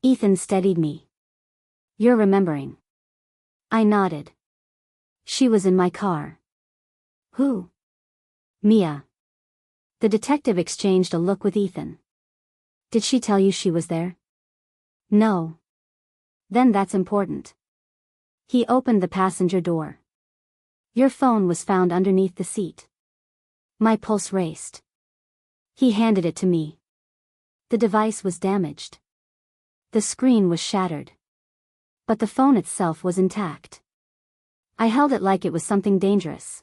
Speaker 1: Ethan steadied me. "You're remembering." I nodded. "She was in my car." "Who?" "Mia." The detective exchanged a look with Ethan. "Did she tell you she was there?" "No." "Then that's important." He opened the passenger door. "Your phone was found underneath the seat." My pulse raced. He handed it to me. The device was damaged. The screen was shattered. But the phone itself was intact. I held it like it was something dangerous.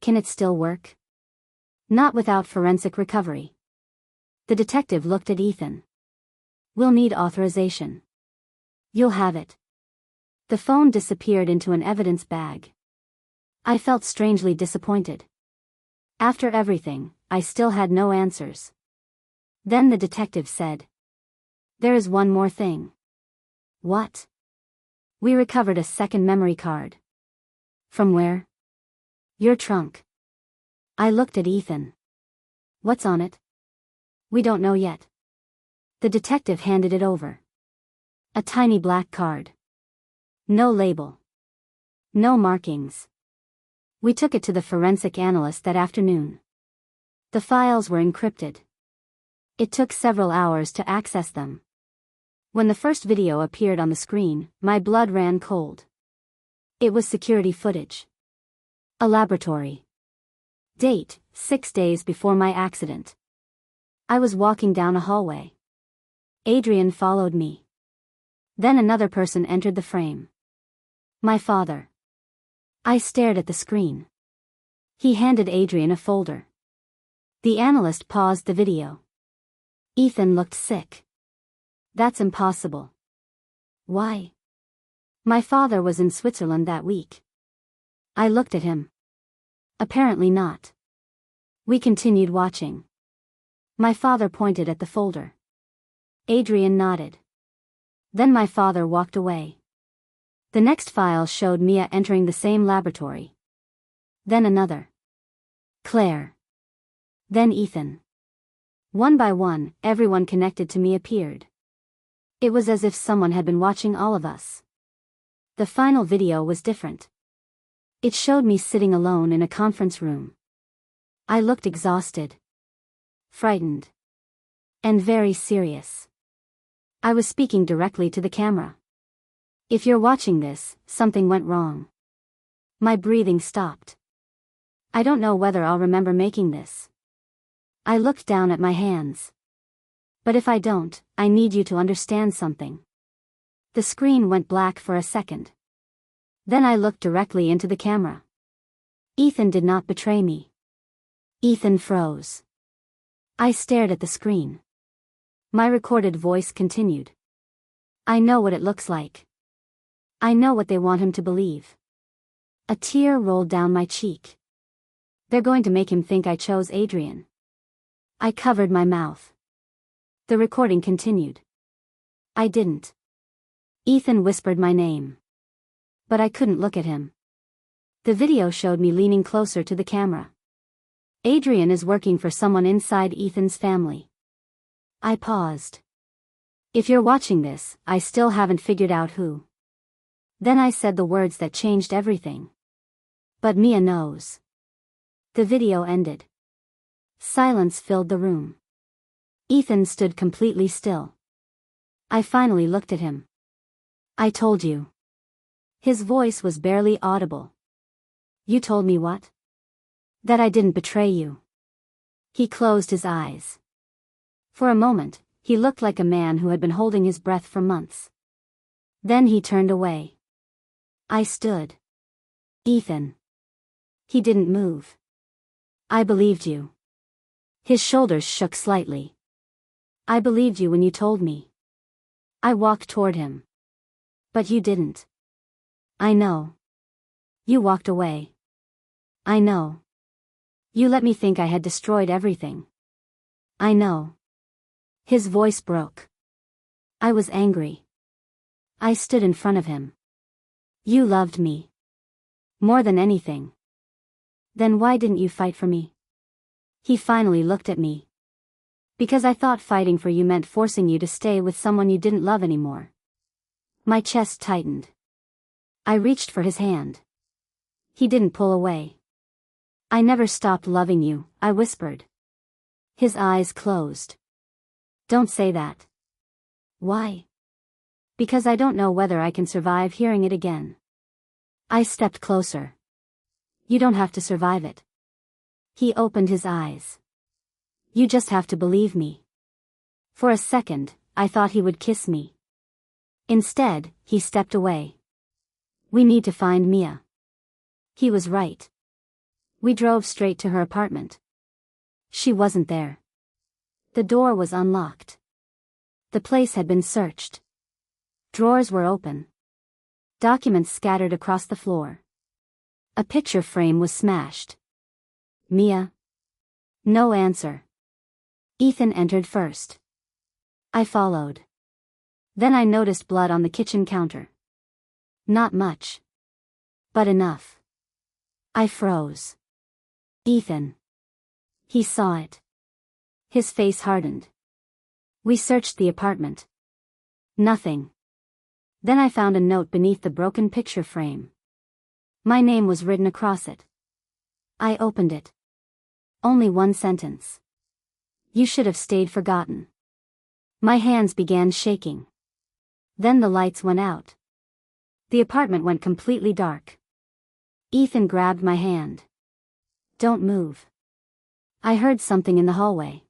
Speaker 1: "Can it still work?" "Not without forensic recovery." The detective looked at Ethan. "We'll need authorization." "You'll have it." The phone disappeared into an evidence bag. I felt strangely disappointed. After everything, I still had no answers. Then the detective said, "There is one more thing." "What?" "We recovered a second memory card." "From where?" "Your trunk." I looked at Ethan. "What's on it?" "We don't know yet." The detective handed it over. A tiny black card. No label. No markings. We took it to the forensic analyst that afternoon. The files were encrypted. It took several hours to access them. When the first video appeared on the screen, my blood ran cold. It was security footage. A laboratory. Date, 6 days before my accident. I was walking down a hallway. Adrian followed me. Then another person entered the frame. My father. I stared at the screen. He handed Adrian a folder. The analyst paused the video. Ethan looked sick. "That's impossible." "Why?" "My father was in Switzerland that week." I looked at him. "Apparently not." We continued watching. My father pointed at the folder. Adrian nodded. Then my father walked away. The next file showed Mia entering the same laboratory. Then another. Claire. Then Ethan. One by one, everyone connected to me appeared. It was as if someone had been watching all of us. The final video was different. It showed me sitting alone in a conference room. I looked exhausted, frightened, and very serious. I was speaking directly to the camera. If you're watching this, something went wrong. My breathing stopped. I don't know whether I'll remember making this. I looked down at my hands. But if I don't, I need you to understand something. The screen went black for a second. Then I looked directly into the camera. Ethan did not betray me. Ethan froze. I stared at the screen. My recorded voice continued. I know what it looks like. I know what they want him to believe. A tear rolled down my cheek. They're going to make him think I chose Adrian. I covered my mouth. The recording continued. I didn't. Ethan whispered my name. But I couldn't look at him. The video showed me leaning closer to the camera. Adrian is working for someone inside Ethan's family. I paused. If you're watching this, I still haven't figured out who. Then I said the words that changed everything. But Mia knows. The video ended. Silence filled the room. Ethan stood completely still. I finally looked at him. I told you. His voice was barely audible. You told me what? That I didn't betray you. He closed his eyes. For a moment, he looked like a man who had been holding his breath for months. Then he turned away. I stood. Ethan. He didn't move. I believed you. His shoulders shook slightly. I believed you when you told me. I walked toward him. But you didn't. I know. You walked away. I know. You let me think I had destroyed everything. I know. His voice broke. I was angry. I stood in front of him. You loved me. More than anything. Then why didn't you fight for me? He finally looked at me. Because I thought fighting for you meant forcing you to stay with someone you didn't love anymore. My chest tightened. I reached for his hand. He didn't pull away. I never stopped loving you, I whispered. His eyes closed. Don't say that. Why? Because I don't know whether I can survive hearing it again. I stepped closer. You don't have to survive it. He opened his eyes. You just have to believe me. For a second, I thought he would kiss me. Instead, he stepped away. We need to find Mia. He was right. We drove straight to her apartment. She wasn't there. The door was unlocked. The place had been searched. Drawers were open. Documents scattered across the floor. A picture frame was smashed. Mia? No answer. Ethan entered first. I followed. Then I noticed blood on the kitchen counter. Not much. But enough. I froze. Ethan. He saw it. His face hardened. We searched the apartment. Nothing. Then I found a note beneath the broken picture frame. My name was written across it. I opened it. Only one sentence. You should have stayed forgotten. My hands began shaking. Then the lights went out. The apartment went completely dark. Ethan grabbed my hand. Don't move. I heard something in the hallway.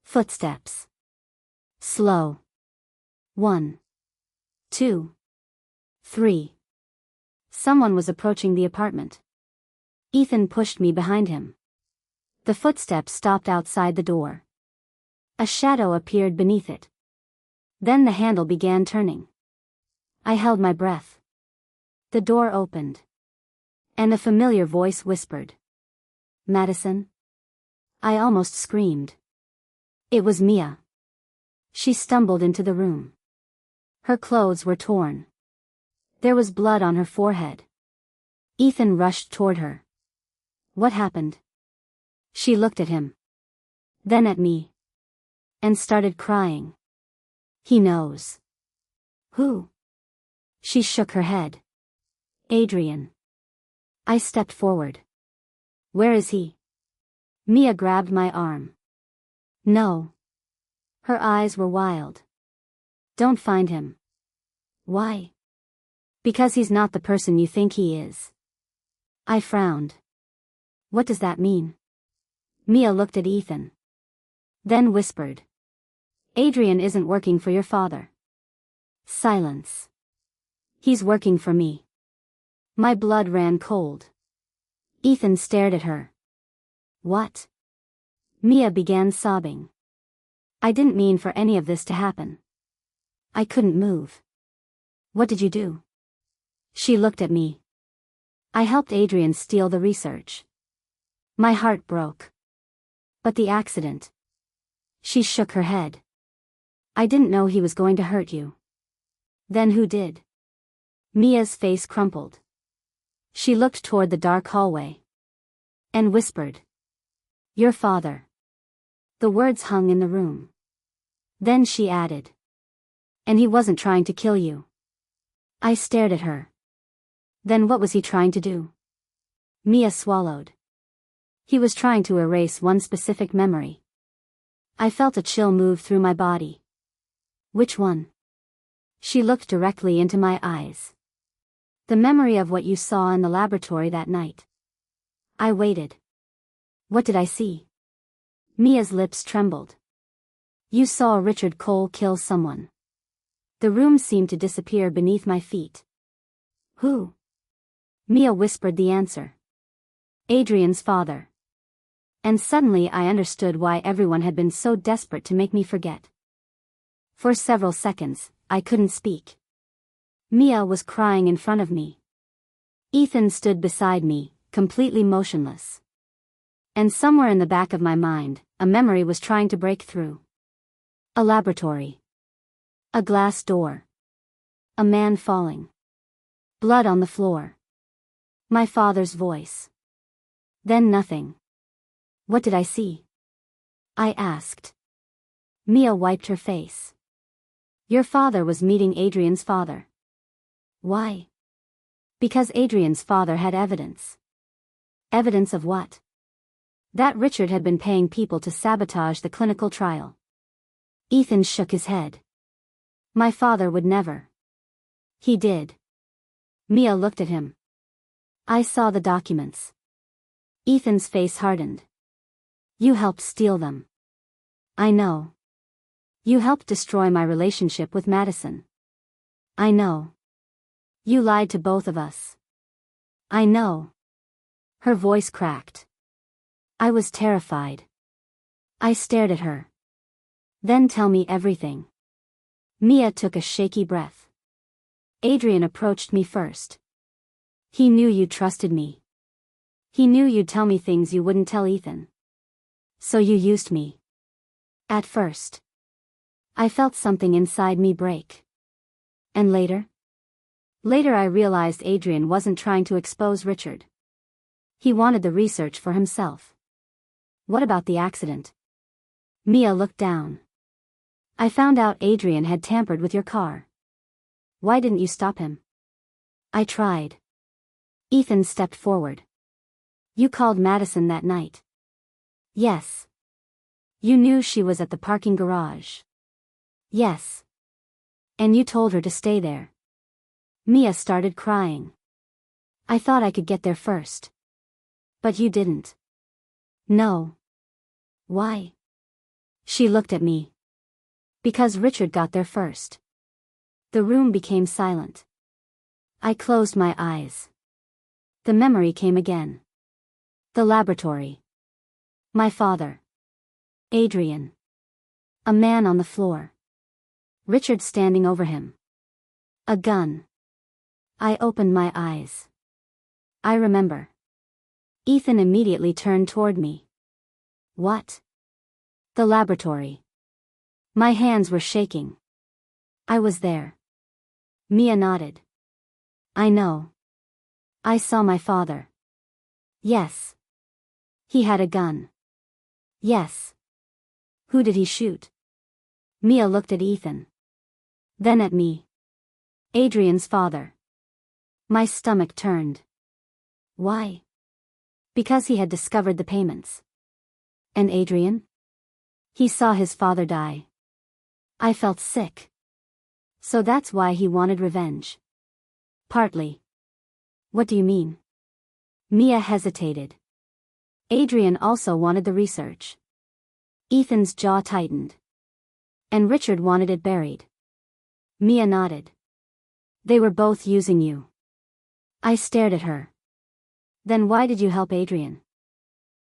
Speaker 1: Footsteps. Slow. 1, 2, 3. Someone was approaching the apartment. Ethan pushed me behind him. The footsteps stopped outside the door. A shadow appeared beneath it. Then the handle began turning. I held my breath. The door opened. And a familiar voice whispered. Madison? I almost screamed. It was Mia. She stumbled into the room. Her clothes were torn. There was blood on her forehead. Ethan rushed toward her. What happened? She looked at him. Then at me. And started crying. He knows. Who? She shook her head. Adrian. I stepped forward. Where is he? Mia grabbed my arm. No. Her eyes were wild. Don't find him. Why? Because he's not the person you think he is. I frowned. What does that mean? Mia looked at Ethan. Then whispered. Adrian isn't working for your father. Silence. He's working for me. My blood ran cold. Ethan stared at her. What? Mia began sobbing. I didn't mean for any of this to happen. I couldn't move. What did you do? She looked at me. I helped Adrian steal the research. My heart broke. But the accident. She shook her head. I didn't know he was going to hurt you. Then who did? Mia's face crumpled. She looked toward the dark hallway. And whispered. Your father. The words hung in the room. Then she added. And he wasn't trying to kill you. I stared at her. Then what was he trying to do? Mia swallowed. He was trying to erase one specific memory. I felt a chill move through my body. Which one? She looked directly into my eyes. The memory of what you saw in the laboratory that night. I waited. What did I see? Mia's lips trembled. You saw Richard Cole kill someone. The room seemed to disappear beneath my feet. Who? Mia whispered the answer. Adrian's father. And suddenly I understood why everyone had been so desperate to make me forget. For several seconds, I couldn't speak. Mia was crying in front of me. Ethan stood beside me, completely motionless. And somewhere in the back of my mind, a memory was trying to break through. A laboratory. A glass door. A man falling. Blood on the floor. My father's voice. Then nothing. What did I see? I asked. Mia wiped her face. Your father was meeting Adrian's father. Why? Because Adrian's father had evidence. Evidence of what? That Richard had been paying people to sabotage the clinical trial. Ethan shook his head. My father would never. He did. Mia looked at him. I saw the documents. Ethan's face hardened. You helped steal them. I know. You helped destroy my relationship with Madison. I know. You lied to both of us. I know. Her voice cracked. I was terrified. I stared at her. Then tell me everything. Mia took a shaky breath. Adrian approached me first. He knew you trusted me. He knew you'd tell me things you wouldn't tell Ethan. So you used me. At first. I felt something inside me break. And later? Later I realized Adrian wasn't trying to expose Richard. He wanted the research for himself. What about the accident? Mia looked down. I found out Adrian had tampered with your car. Why didn't you stop him? I tried. Ethan stepped forward. You called Madison that night. Yes. You knew she was at the parking garage. Yes. And you told her to stay there. Mia started crying. I thought I could get there first. But you didn't. No. Why? She looked at me. Because Richard got there first. The room became silent. I closed my eyes. The memory came again. The laboratory. My father. Adrian. A man on the floor. Richard standing over him. A gun. I opened my eyes. I remember. Ethan immediately turned toward me. What? The laboratory. My hands were shaking. I was there. Mia nodded. I know. I saw my father. Yes. He had a gun. Yes. Who did he shoot? Mia looked at Ethan. Then at me. Adrian's father. My stomach turned. Why? Because he had discovered the payments. And Adrian? He saw his father die. I felt sick. So that's why he wanted revenge. Partly. What do you mean? Mia hesitated. Adrian also wanted the research. Ethan's jaw tightened. And Richard wanted it buried. Mia nodded. They were both using you. I stared at her. Then why did you help Adrian?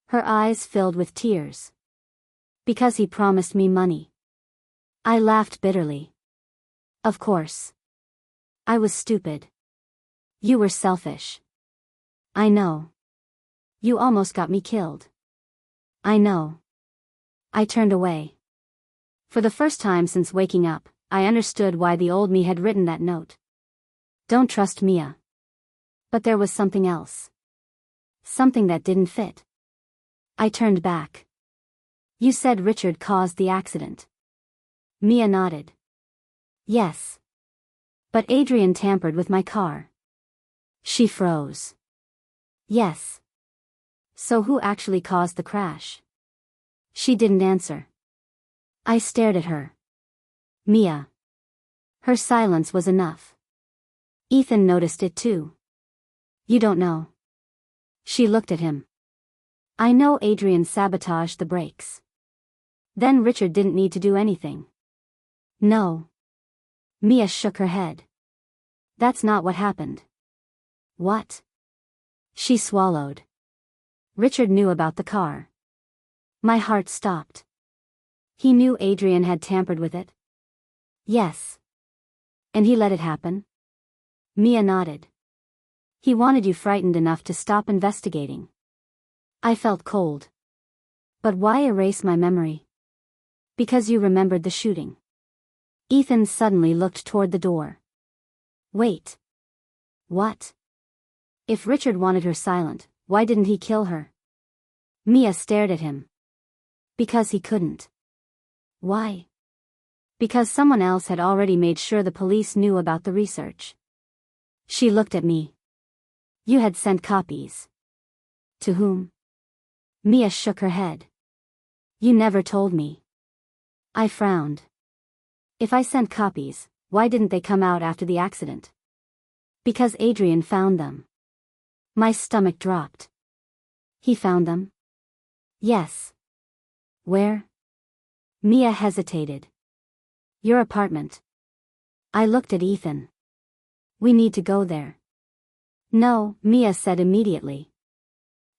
Speaker 1: Her eyes filled with tears. Because he promised me money. I laughed bitterly. Of course. I was stupid. You were selfish. I know. You almost got me killed. I know. I turned away. For the first time since waking up, I understood why the old me had written that note. Don't trust Mia. But there was something else. Something that didn't fit. I turned back. You said Richard caused the accident. Mia nodded. Yes. But Adrian tampered with my car. She froze. Yes. So who actually caused the crash? She didn't answer. I stared at her. Mia. Her silence was enough. Ethan noticed it too. You don't know. She looked at him. I know Adrian sabotaged the brakes. Then Richard didn't need to do anything. No. Mia shook her head. That's not what happened. What? She swallowed. Richard knew about the car. My heart stopped. He knew Adrian had tampered with it? Yes. And he let it happen? Mia nodded. He wanted you frightened enough to stop investigating. I felt cold. But why erase my memory? Because you remembered the shooting. Ethan suddenly looked toward the door. Wait. What? If Richard wanted her silent, why didn't he kill her? Mia stared at him. Because he couldn't. Why? Because someone else had already made sure the police knew about the research. She looked at me. You had sent copies. To whom? Mia shook her head. You never told me. I frowned. If I sent copies, why didn't they come out after the accident? Because Adrian found them. My stomach dropped. He found them? Yes. Where? Mia hesitated. Your apartment. I looked at Ethan. We need to go there. No, Mia said immediately.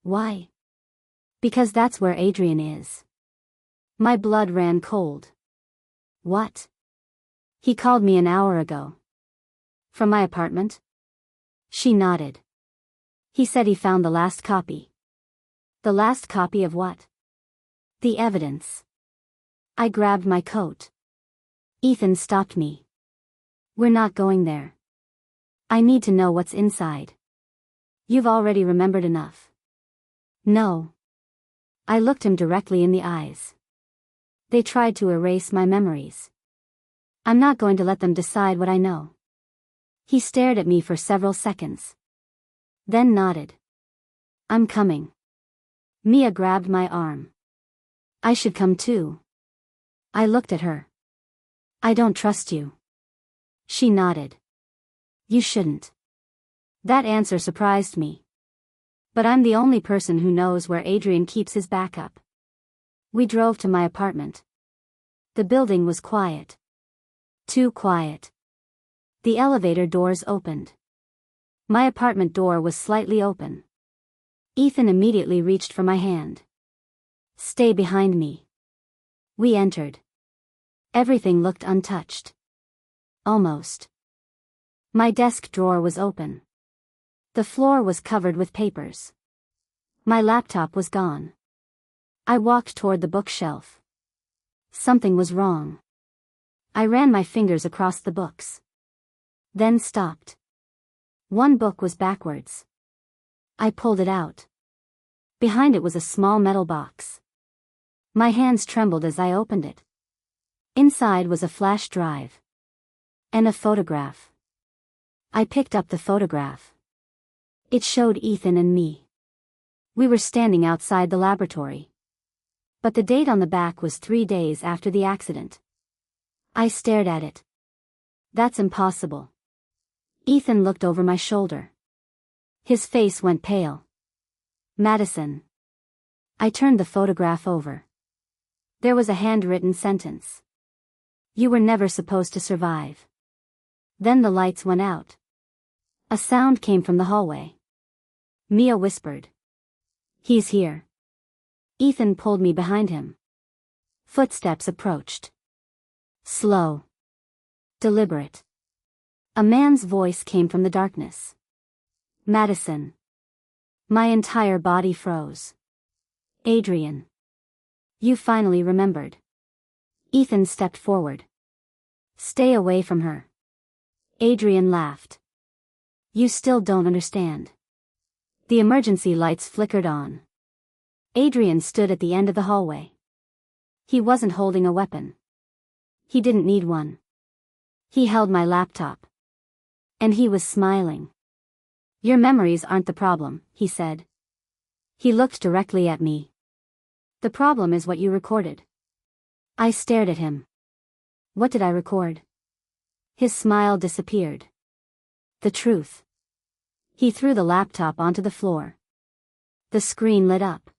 Speaker 1: Why? Because that's where Adrian is. My blood ran cold. What? He called me an hour ago. From my apartment? She nodded. He said he found the last copy. The last copy of what? The evidence. I grabbed my coat. Ethan stopped me. We're not going there. I need to know what's inside. You've already remembered enough. No. I looked him directly in the eyes. They tried to erase my memories. I'm not going to let them decide what I know. He stared at me for several seconds. Then nodded. I'm coming. Mia grabbed my arm. I should come too. I looked at her. I don't trust you. She nodded. You shouldn't. That answer surprised me. But I'm the only person who knows where Adrian keeps his backup. We drove to my apartment. The building was quiet. Too quiet. The elevator doors opened. My apartment door was slightly open. Ethan immediately reached for my hand. Stay behind me. We entered. Everything looked untouched. Almost. My desk drawer was open. The floor was covered with papers. My laptop was gone. I walked toward the bookshelf. Something was wrong. I ran my fingers across the books. Then stopped. One book was backwards. I pulled it out. Behind it was a small metal box. My hands trembled as I opened it. Inside was a flash drive. And a photograph. I picked up the photograph. It showed Ethan and me. We were standing outside the laboratory. But the date on the back was 3 days after the accident. I stared at it. That's impossible. Ethan looked over my shoulder. His face went pale. Madison. I turned the photograph over. There was a handwritten sentence. You were never supposed to survive. Then the lights went out. A sound came from the hallway. Mia whispered. He's here. Ethan pulled me behind him. Footsteps approached. Slow. Deliberate. A man's voice came from the darkness. Madison. My entire body froze. Adrian. You finally remembered. Ethan stepped forward. Stay away from her. Adrian laughed. You still don't understand. The emergency lights flickered on. Adrian stood at the end of the hallway. He wasn't holding a weapon. He didn't need one. He held my laptop. And he was smiling. Your memories aren't the problem, he said. He looked directly at me. The problem is what you recorded. I stared at him. What did I record? His smile disappeared. The truth. He threw the laptop onto the floor. The screen lit up.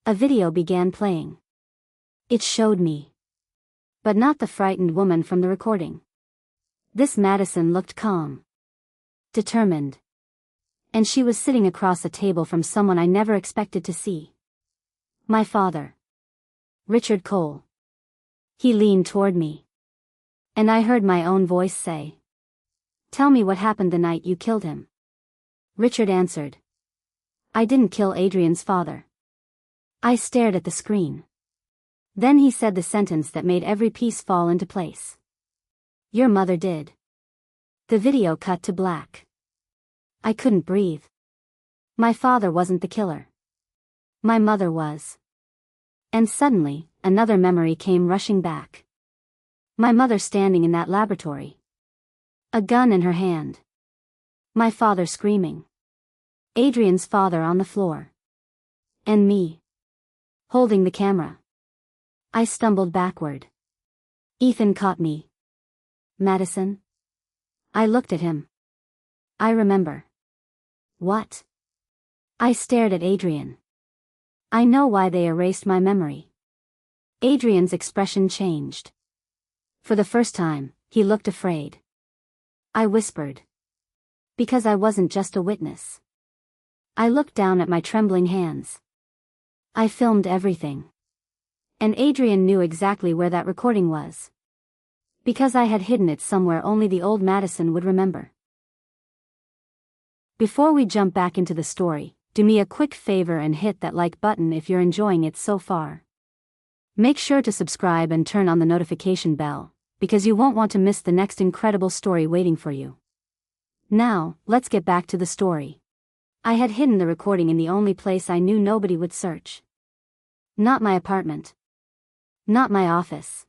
Speaker 1: A video began playing. It showed me. But not the frightened woman from the recording. This Madison looked calm. Determined. And she was sitting across a table from someone I never expected to see. My father. Richard Cole. He leaned toward me. And I heard my own voice say. Tell me what happened the night you killed him. Richard answered. I didn't kill Adrian's father. I stared at the screen. Then he said the sentence that made every piece fall into place. Your mother did. The video cut to black. I couldn't breathe. My father wasn't the killer. My mother was. And suddenly, another memory came rushing back. My mother standing in that laboratory. A gun in her hand. My father screaming. Adrian's father on the floor. And me. Holding the camera. I stumbled backward. Ethan caught me. Madison? I looked at him. I remember. What? I stared at Adrian. I know why they erased my memory. Adrian's expression changed. For the first time, he looked afraid. I whispered. Because I wasn't just a witness. I looked down at my trembling hands. I filmed everything. And Adrian knew exactly where that recording was. Because I had hidden it somewhere only the old Madison would remember. Before we jump back into the story, do me a quick favor and hit that like button if you're enjoying it so far. Make sure to subscribe and turn on the notification bell, because you won't want to miss the next incredible story waiting for you. Now, let's get back to the story. I had hidden the recording in the only place I knew nobody would search. Not my apartment. Not my office.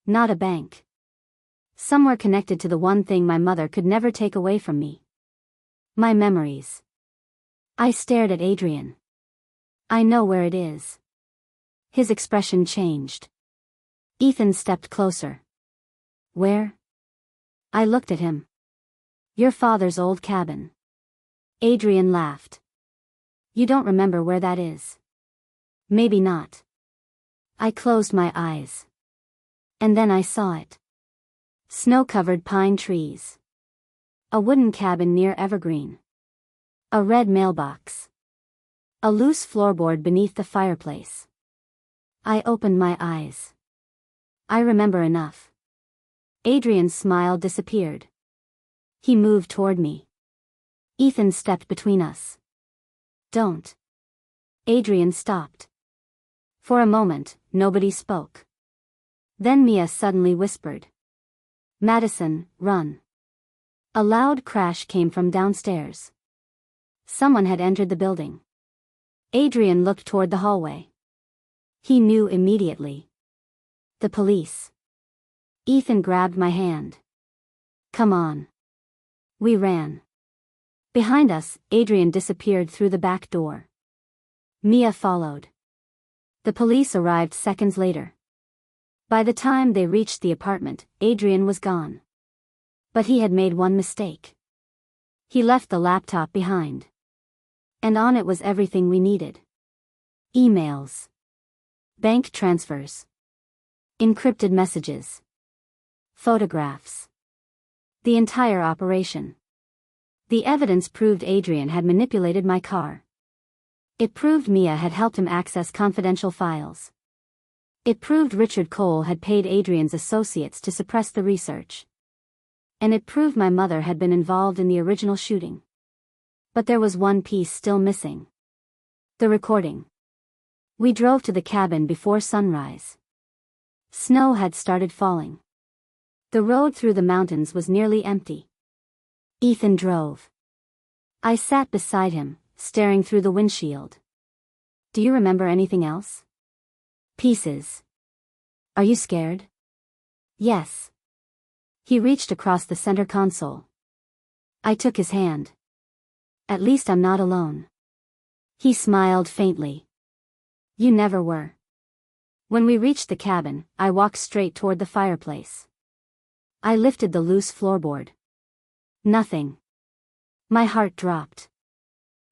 Speaker 1: Not a bank. Somewhere connected to the one thing my mother could never take away from me. My memories. I stared at Adrian. I know where it is. His expression changed. Ethan stepped closer. Where? I looked at him. Your father's old cabin. Adrian laughed. You don't remember where that is? Maybe not. I closed my eyes. And then I saw it. Snow-covered pine trees. A wooden cabin near Evergreen. A red mailbox. A loose floorboard beneath the fireplace. I opened my eyes. I remember enough. Adrian's smile disappeared. He moved toward me. Ethan stepped between us. Don't. Adrian stopped. For a moment, nobody spoke. Then Mia suddenly whispered. Madison, run. A loud crash came from downstairs. Someone had entered the building. Adrian looked toward the hallway. He knew immediately. The police. Ethan grabbed my hand. Come on. We ran. Behind us, Adrian disappeared through the back door. Mia followed. The police arrived seconds later. By the time they reached the apartment, Adrian was gone. But he had made one mistake. He left the laptop behind. And on it was everything we needed. Emails. Bank transfers. Encrypted messages. Photographs. The entire operation. The evidence proved Adrian had manipulated my car. It proved Mia had helped him access confidential files. It proved Richard Cole had paid Adrian's associates to suppress the research. And it proved my mother had been involved in the original shooting. But there was one piece still missing. The recording. We drove to the cabin before sunrise. Snow had started falling. The road through the mountains was nearly empty. Ethan drove. I sat beside him, staring through the windshield. Do you remember anything else? Pieces. Are you scared? Yes. He reached across the center console. I took his hand. At least I'm not alone. He smiled faintly. You never were. When we reached the cabin, I walked straight toward the fireplace. I lifted the loose floorboard. Nothing. My heart dropped.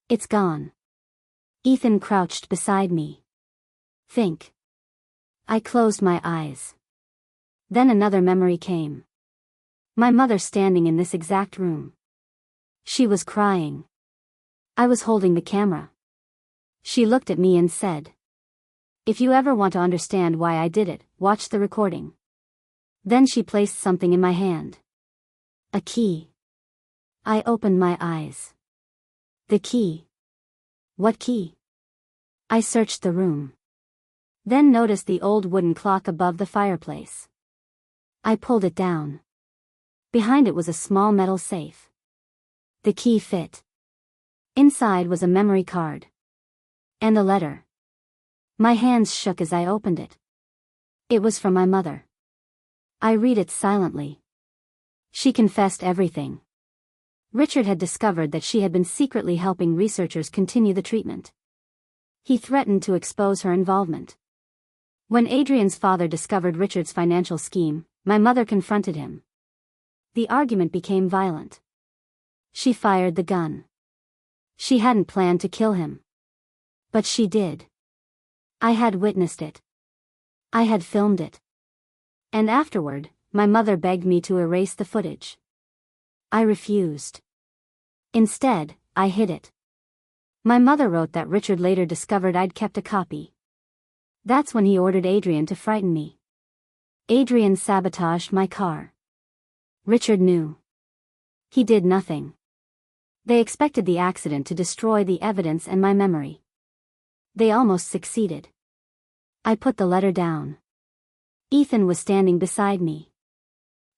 Speaker 1: It's gone. Ethan crouched beside me. Think. I closed my eyes. Then another memory came. My mother standing in this exact room. She was crying. I was holding the camera. She looked at me and said, "If you ever want to understand why I did it, watch the recording." Then she placed something in my hand. A key. I opened my eyes. The key. What key? I searched the room. Then noticed the old wooden clock above the fireplace. I pulled it down. Behind it was a small metal safe. The key fit. Inside was a memory card. And a letter. My hands shook as I opened it. It was from my mother. I read it silently. She confessed everything. Richard had discovered that she had been secretly helping researchers continue the treatment. He threatened to expose her involvement. When Adrian's father discovered Richard's financial scheme, my mother confronted him. The argument became violent. She fired the gun. She hadn't planned to kill him. But she did. I had witnessed it. I had filmed it. And afterward, my mother begged me to erase the footage. I refused. Instead, I hid it. My mother wrote that Richard later discovered I'd kept a copy. That's when he ordered Adrian to frighten me. Adrian sabotaged my car. Richard knew. He did nothing. They expected the accident to destroy the evidence and my memory. They almost succeeded. I put the letter down. Ethan was standing beside me.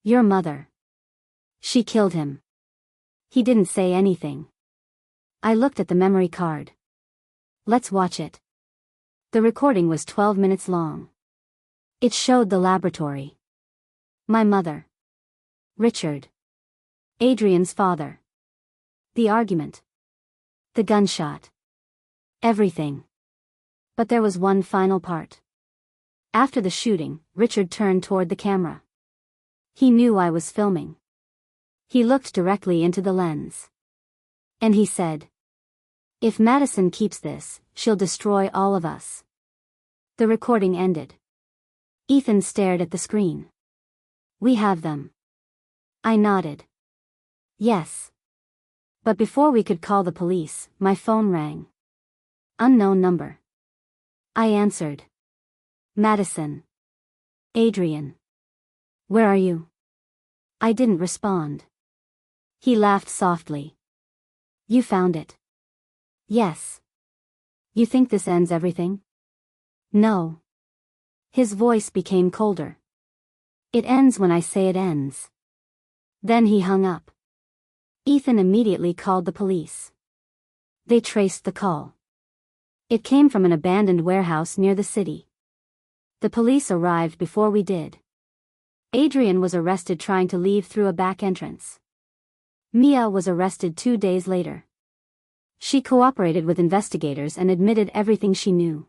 Speaker 1: Your mother. She killed him. He didn't say anything. I looked at the memory card. Let's watch it. The recording was 12 minutes long. It showed the laboratory. My mother. Richard. Adrian's father. The argument. The gunshot. Everything. But there was one final part. After the shooting, Richard turned toward the camera. He knew I was filming. He looked directly into the lens. And he said, "If Madison keeps this, she'll destroy all of us." The recording ended. Ethan stared at the screen. We have them. I nodded. Yes. But before we could call the police, my phone rang. Unknown number. I answered. Madison. Adrian. Where are you? I didn't respond. He laughed softly. You found it. Yes. You think this ends everything? No. His voice became colder. It ends when I say it ends. Then he hung up. Ethan immediately called the police. They traced the call. It came from an abandoned warehouse near the city. The police arrived before we did. Adrian was arrested trying to leave through a back entrance. Mia was arrested 2 days later. She cooperated with investigators and admitted everything she knew.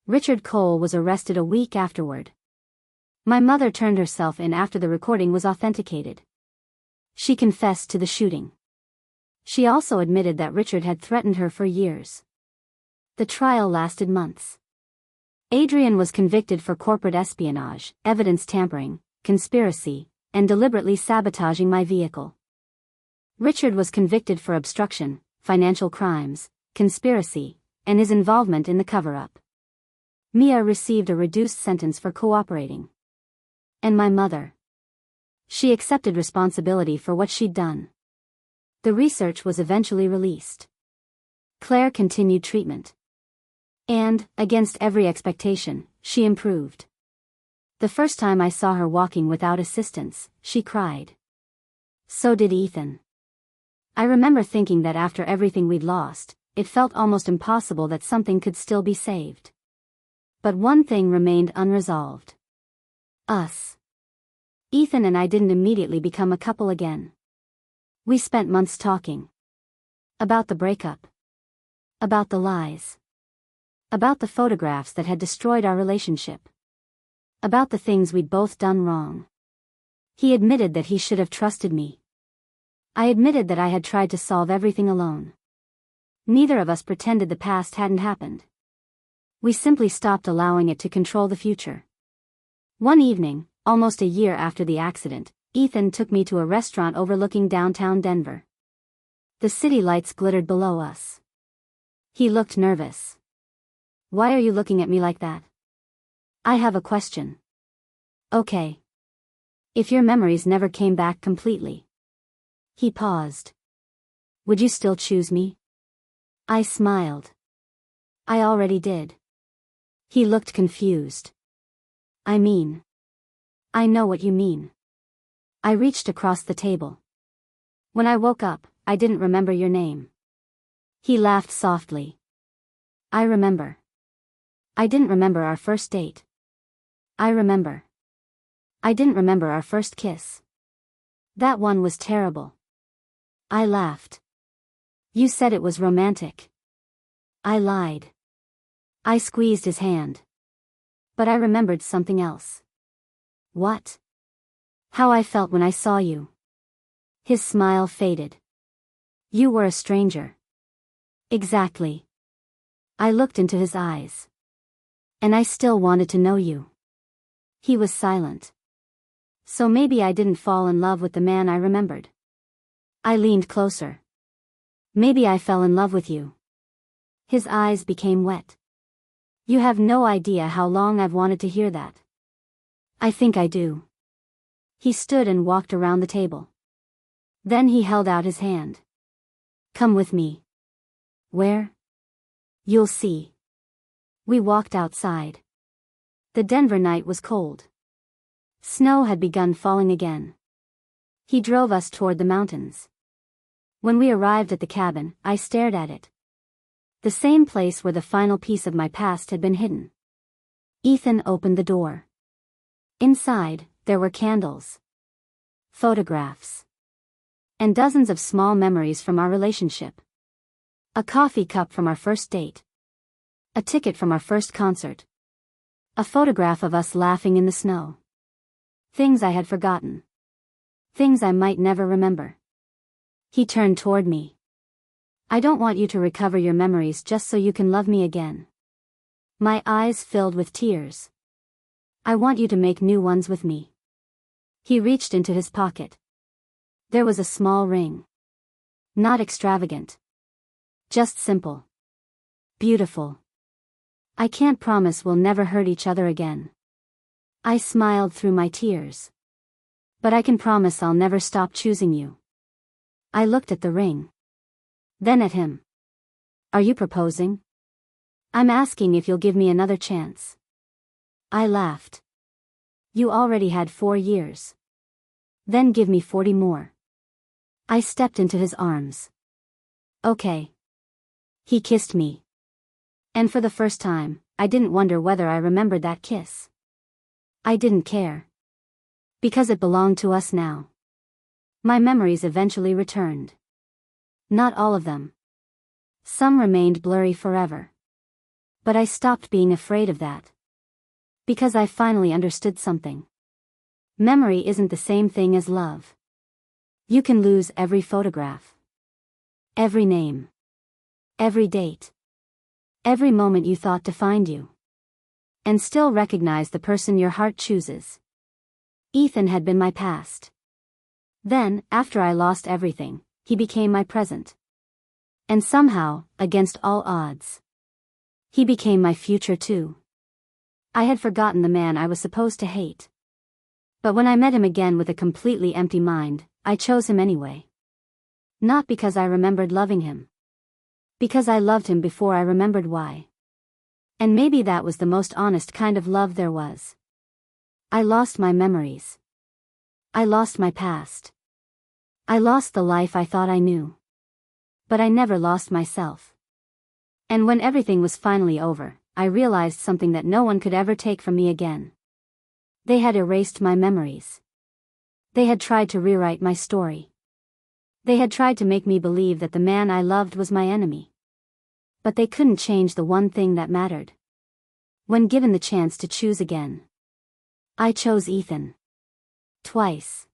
Speaker 1: Richard Cole was arrested a week afterward. My mother turned herself in after the recording was authenticated. She confessed to the shooting. She also admitted that Richard had threatened her for years. The trial lasted months. Adrian was convicted for corporate espionage, evidence tampering, conspiracy, and deliberately sabotaging my vehicle. Richard was convicted for obstruction, financial crimes, conspiracy, and his involvement in the cover-up. Mia received a reduced sentence for cooperating. And my mother. She accepted responsibility for what she'd done. The research was eventually released. Claire continued treatment. And, against every expectation, she improved. The first time I saw her walking without assistance, she cried. So did Ethan. I remember thinking that after everything we'd lost, it felt almost impossible that something could still be saved. But one thing remained unresolved. Us. Ethan and I didn't immediately become a couple again. We spent months talking. About the breakup. About the lies. About the photographs that had destroyed our relationship. About the things we'd both done wrong. He admitted that he should have trusted me. I admitted that I had tried to solve everything alone. Neither of us pretended the past hadn't happened. We simply stopped allowing it to control the future. One evening, almost a year after the accident, Ethan took me to a restaurant overlooking downtown Denver. The city lights glittered below us. He looked nervous. Why are you looking at me like that? I have a question. Okay. If your memories never came back completely. He paused. Would you still choose me? I smiled. I already did. He looked confused. I mean. I know what you mean. I reached across the table. When I woke up, I didn't remember your name. He laughed softly. I remember. I didn't remember our first date. I remember. I didn't remember our first kiss. That one was terrible. I laughed. You said it was romantic. I lied. I squeezed his hand. But I remembered something else. What? How I felt when I saw you. His smile faded. You were a stranger. Exactly. I looked into his eyes. And I still wanted to know you. He was silent. So maybe I didn't fall in love with the man I remembered. I leaned closer. Maybe I fell in love with you. His eyes became wet. You have no idea how long I've wanted to hear that. I think I do. He stood and walked around the table. Then he held out his hand. Come with me. Where? You'll see. We walked outside. The Denver night was cold. Snow had begun falling again. He drove us toward the mountains. When we arrived at the cabin, I stared at it. The same place where the final piece of my past had been hidden. Ethan opened the door. Inside, there were candles. Photographs. And dozens of small memories from our relationship. A coffee cup from our first date. A ticket from our first concert. A photograph of us laughing in the snow. Things I had forgotten. Things I might never remember. He turned toward me. I don't want you to recover your memories just so you can love me again. My eyes filled with tears. I want you to make new ones with me. He reached into his pocket. There was a small ring. Not extravagant. Just simple. Beautiful. I can't promise we'll never hurt each other again. I smiled through my tears. But I can promise I'll never stop choosing you. I looked at the ring. Then at him. Are you proposing? I'm asking if you'll give me another chance. I laughed. You already had 4 years. Then give me 40 more. I stepped into his arms. Okay. He kissed me. And for the first time, I didn't wonder whether I remembered that kiss. I didn't care. Because it belonged to us now. My memories eventually returned. Not all of them. Some remained blurry forever. But I stopped being afraid of that. Because I finally understood something. Memory isn't the same thing as love. You can lose every photograph. Every name. Every date. Every moment you thought defined you. And still recognize the person your heart chooses. Ethan had been my past. Then, after I lost everything, he became my present. And somehow, against all odds, he became my future too. I had forgotten the man I was supposed to hate. But when I met him again with a completely empty mind, I chose him anyway. Not because I remembered loving him. Because I loved him before I remembered why. And maybe that was the most honest kind of love there was. I lost my memories. I lost my past. I lost the life I thought I knew. But I never lost myself. And when everything was finally over, I realized something that no one could ever take from me again. They had erased my memories. They had tried to rewrite my story. They had tried to make me believe that the man I loved was my enemy. But they couldn't change the one thing that mattered. When given the chance to choose again, I chose Ethan. Twice.